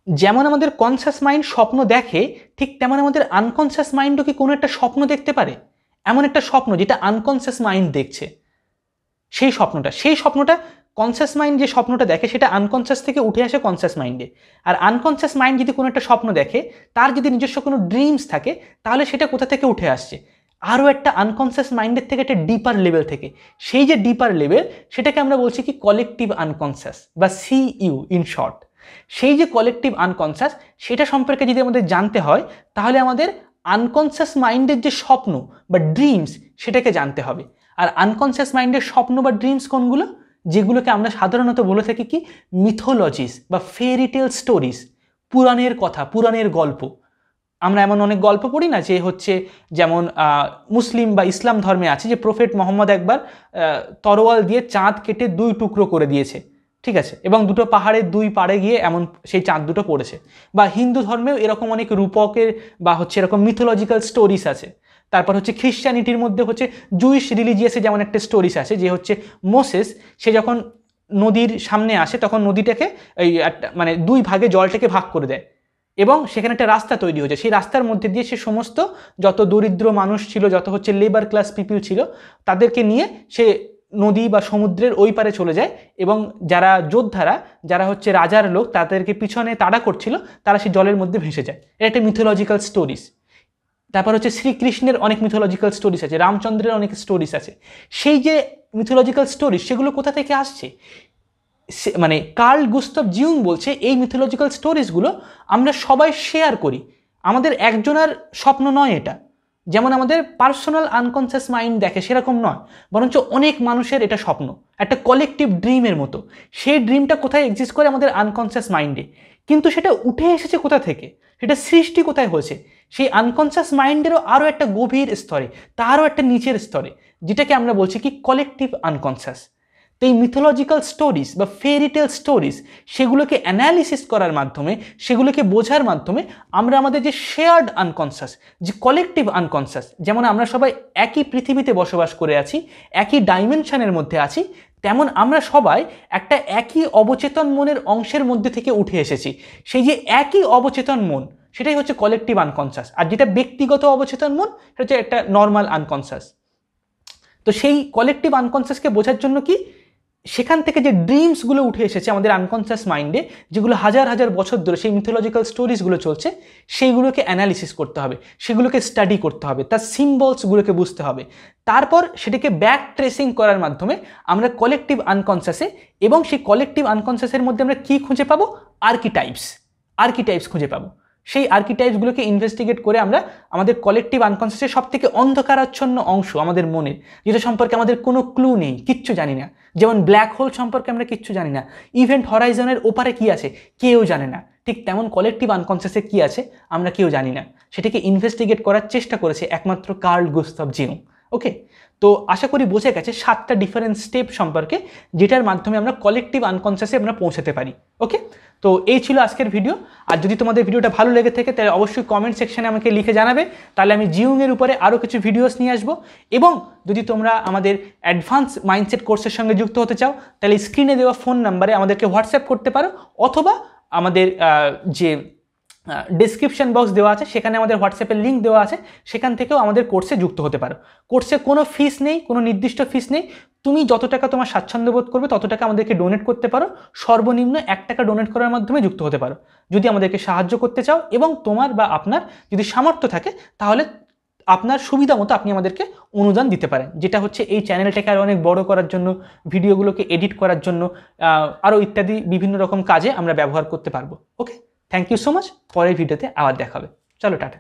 যেমন আমাদের কনসিয়াস মাইন্ড স্বপ্ন দেখে, ঠিক তেমন আমাদের আনকনসিয়াস মাইন্ডও কি কোনো একটা স্বপ্ন দেখতে পারে, এমন একটা স্বপ্ন যেটা আনকনসিয়াস মাইন্ড দেখছে। সেই স্বপ্নটা কনসিয়াস মাইন্ড যে স্বপ্নটা দেখে সেটা আনকনসিয়াস থেকে উঠে আসে কনসিয়াস মাইন্ডে। আর আনকনসিয়াস মাইন্ড যদি কোনো একটা স্বপ্ন দেখে, তার যদি নিজস্ব কোনো ড্রিমস থাকে, তাহলে সেটা কোথা থেকে উঠে আসছে? আরও একটা আনকনসিয়াস মাইন্ডের থেকে একটা ডিপার লেভেল থেকে। সেই যে ডিপার লেভেল সেটাকে আমরা বলছি কি কলেকটিভ আনকনসিয়াস বা সিইউ ইন শর্ট। সেই যে কলেকটিভ আনকনসিয়াস সেটা সম্পর্কে যদি আমাদের জানতে হয়, তাহলে আমাদের আনকনসিয়াস মাইন্ডের যে স্বপ্ন বা ড্রিমস সেটাকে জানতে হবে। আর আনকনসিয়াস মাইন্ডের স্বপ্ন বা ড্রিমস কোনগুলো? যেগুলোকে আমরা সাধারণত বলে থাকি কি মিথোলজিস বা ফেরিটেল স্টোরিজ, পুরাণের কথা, পুরাণের গল্প। আমরা এমন অনেক গল্প পড়ি না, যে হচ্ছে যেমন মুসলিম বা ইসলাম ধর্মে আছে যে প্রফেট মোহাম্মদ একবার তরোয়াল দিয়ে চাঁদ কেটে 2 টুকরো করে দিয়েছে, ঠিক আছে, এবং দুটো পাহাড়ের 2 পাড়ে গিয়ে এমন সেই চাঁদ দুটো পড়েছে। বা হিন্দু ধর্মেও এরকম অনেক রূপকের বা হচ্ছে এরকম মিথোলজিক্যাল স্টোরিজ আছে। তারপর হচ্ছে খ্রিশ্চানিটির মধ্যে হচ্ছে জুইশ রিলিজিয়াসে যেমন একটা স্টোরিজ আছে, যে হচ্ছে মোসেস সে যখন নদীর সামনে আসে তখন নদীটাকে এই মানে 2 ভাগে জলটাকে ভাগ করে দেয় এবং সেখানে একটা রাস্তা তৈরি হয়েছে। সেই রাস্তার মধ্যে দিয়ে সে সমস্ত যত দরিদ্র মানুষ ছিল, যত হচ্ছে লেবার ক্লাস পিপল ছিল, তাদেরকে নিয়ে সে নদী বা সমুদ্রের ওই পারে চলে যায় এবং যারা যোদ্ধারা, যারা হচ্ছে রাজার লোক, তাদেরকে পিছনে তাড়া করছিল, তারা সেই জলের মধ্যে ভেসে যায়। এটা একটা মিথোলজিক্যাল স্টোরিজ। তারপর হচ্ছে শ্রীকৃষ্ণের অনেক মিথোলজিক্যাল স্টোরিজ আছে, রামচন্দ্রের অনেক স্টোরিজ আছে। সেই যে মিথোলজিক্যাল স্টোরিজ সেগুলো কোথা থেকে আসছে? মানে কার্ল গুস্তাভ জিউং বলছে এই মিথোলজিক্যাল স্টোরিজগুলো আমরা সবাই শেয়ার করি, আমাদের একজনের স্বপ্ন নয় এটা। যেমন আমাদের পার্সোনাল আনকনসিয়াস মাইন্ড দেখে সেরকম নয়, বরঞ্চ অনেক মানুষের এটা স্বপ্ন, একটা কলেকটিভ ড্রিমের মতো। সেই ড্রিমটা কোথায় এক্সিস্ট করে? আমাদের আনকনসিয়াস মাইন্ডে। কিন্তু সেটা উঠে এসেছে কোথা থেকে? সেটা সৃষ্টি কোথায় হয়েছে? সেই আনকনসিয়াস মাইন্ডেরও আরও একটা গভীর স্তরে, তারও একটা নিচের স্তরে, যেটাকে আমরা বলছি কি কলেকটিভ আনকনসিয়াস। তো এই মিথোলজিক্যাল স্টোরিজ বা ফেরিটেল স্টোরিজ সেগুলোকে অ্যানালিসিস করার মাধ্যমে, সেগুলোকে বোঝার মাধ্যমে আমরা আমাদের যে শেয়ার্ড আনকনসিয়াস, যে কলেকটিভ আনকনসিয়াস, যেমন আমরা সবাই একই পৃথিবীতে বসবাস করে আছি, একই ডাইমেনশনের মধ্যে আছি, তেমন আমরা সবাই একটা একই অবচেতন মনের অংশের মধ্যে থেকে উঠে এসেছি। সেই যে একই অবচেতন মন, সেটাই হচ্ছে কলেকটিভ আনকনসিয়াস। আর যেটা ব্যক্তিগত অবচেতন মন সেটা হচ্ছে একটা নর্মাল আনকনসিয়াস। তো সেই কলেকটিভ আনকনসিয়াসকে বোঝার জন্য কি সেখান থেকে যে ড্রিমসগুলো উঠে এসেছে আমাদের আনকনসিয়াস মাইন্ডে, যেগুলো হাজার হাজার বছর ধরে সেই মিথোলজিক্যাল স্টোরিজগুলো চলছে, সেইগুলোকে অ্যানালিসিস করতে হবে, সেগুলোকে স্টাডি করতে হবে, তার সিম্বলসগুলোকে বুঝতে হবে। তারপর সেটাকে ব্যাক ট্রেসিং করার মাধ্যমে আমরা কলেকটিভ আনকনসিয়াসে, এবং সেই কলেকটিভ আনকনসিয়াসের মধ্যে আমরা কী খুঁজে পাবো? আর্কিটাইপস খুঁজে পাবো। সেই আর্কিটাইপসগুলোকে ইনভেস্টিগেট করে আমরা আমাদের কলেকটিভ আনকনসিয়াসের সব থেকে অন্ধকারাচ্ছন্ন অংশ আমাদের মনের, যেটা সম্পর্কে আমাদের কোনো ক্লু নেই, কিচ্ছু জানি না, যেমন ব্ল্যাক হোল সম্পর্কে আমরা কিচ্ছু জানি না, ইভেন্ট হরাইজনের ওপারে কি আছে কেউ জানে না, ঠিক তেমন কলেকটিভ আনকনসিয়াসে কি আছে আমরা কেউ জানি না। সেটাকে ইনভেস্টিগেট করার চেষ্টা করেছে একমাত্র কার্ল গুস্তাভ জিউং। ওকে, তো আশা করি বোঝা গেছে 7টা ডিফারেন্ট স্টেপ সম্পর্কে, যেটার মাধ্যমে আমরা কলেকটিভ আনকনসিয়াসে আমরা পৌঁছাতে পারি। ওকে, তো এই ছিল আজকের ভিডিও। আর যদি তোমাদের ভিডিওটা ভালো লেগে থাকে তাহলে অবশ্যই কমেন্ট সেকশনে আমাকে লিখে জানাবে, তাহলে আমি জিউংয়ের উপরে আরও কিছু ভিডিওস নিয়ে আসবো। এবং যদি তোমরা আমাদের অ্যাডভান্স মাইন্ডসেট কোর্সের সঙ্গে যুক্ত হতে চাও, তাহলে স্ক্রিনে দেওয়া ফোন নাম্বারে আমাদেরকে হোয়াটসঅ্যাপ করতে পারো, অথবা আমাদের যে ডেসক্রিপশন বক্স দেওয়া আছে সেখানে আমাদের হোয়াটসঅ্যাপের লিঙ্ক দেওয়া আছে, সেখান থেকেও আমাদের কোর্সে যুক্ত হতে পারো। কোর্সে কোনো ফিস নেই, কোনো নির্দিষ্ট ফিস নেই, তুমি যত টাকা তোমার স্বাচ্ছন্দ্য বোধ করবে তত টাকা আমাদেরকে ডোনেট করতে পারো। সর্বনিম্ন 1 টাকা ডোনেট করার মাধ্যমে যুক্ত হতে পারো যদি আমাদেরকে সাহায্য করতে চাও, এবং তোমার বা আপনার যদি সামর্থ্য থাকে তাহলে আপনার সুবিধা মতো আপনি আমাদেরকে অনুদান দিতে পারেন, যেটা হচ্ছে এই চ্যানেলটাকে আরও অনেক বড় করার জন্য, ভিডিওগুলোকে এডিট করার জন্য, আরও ইত্যাদি বিভিন্ন রকম কাজে আমরা ব্যবহার করতে পারবো। ওকে, থ্যাংক ইউ সো মাচ। পরের ভিডিওতে আবার দেখা হবে। চলো টাটা।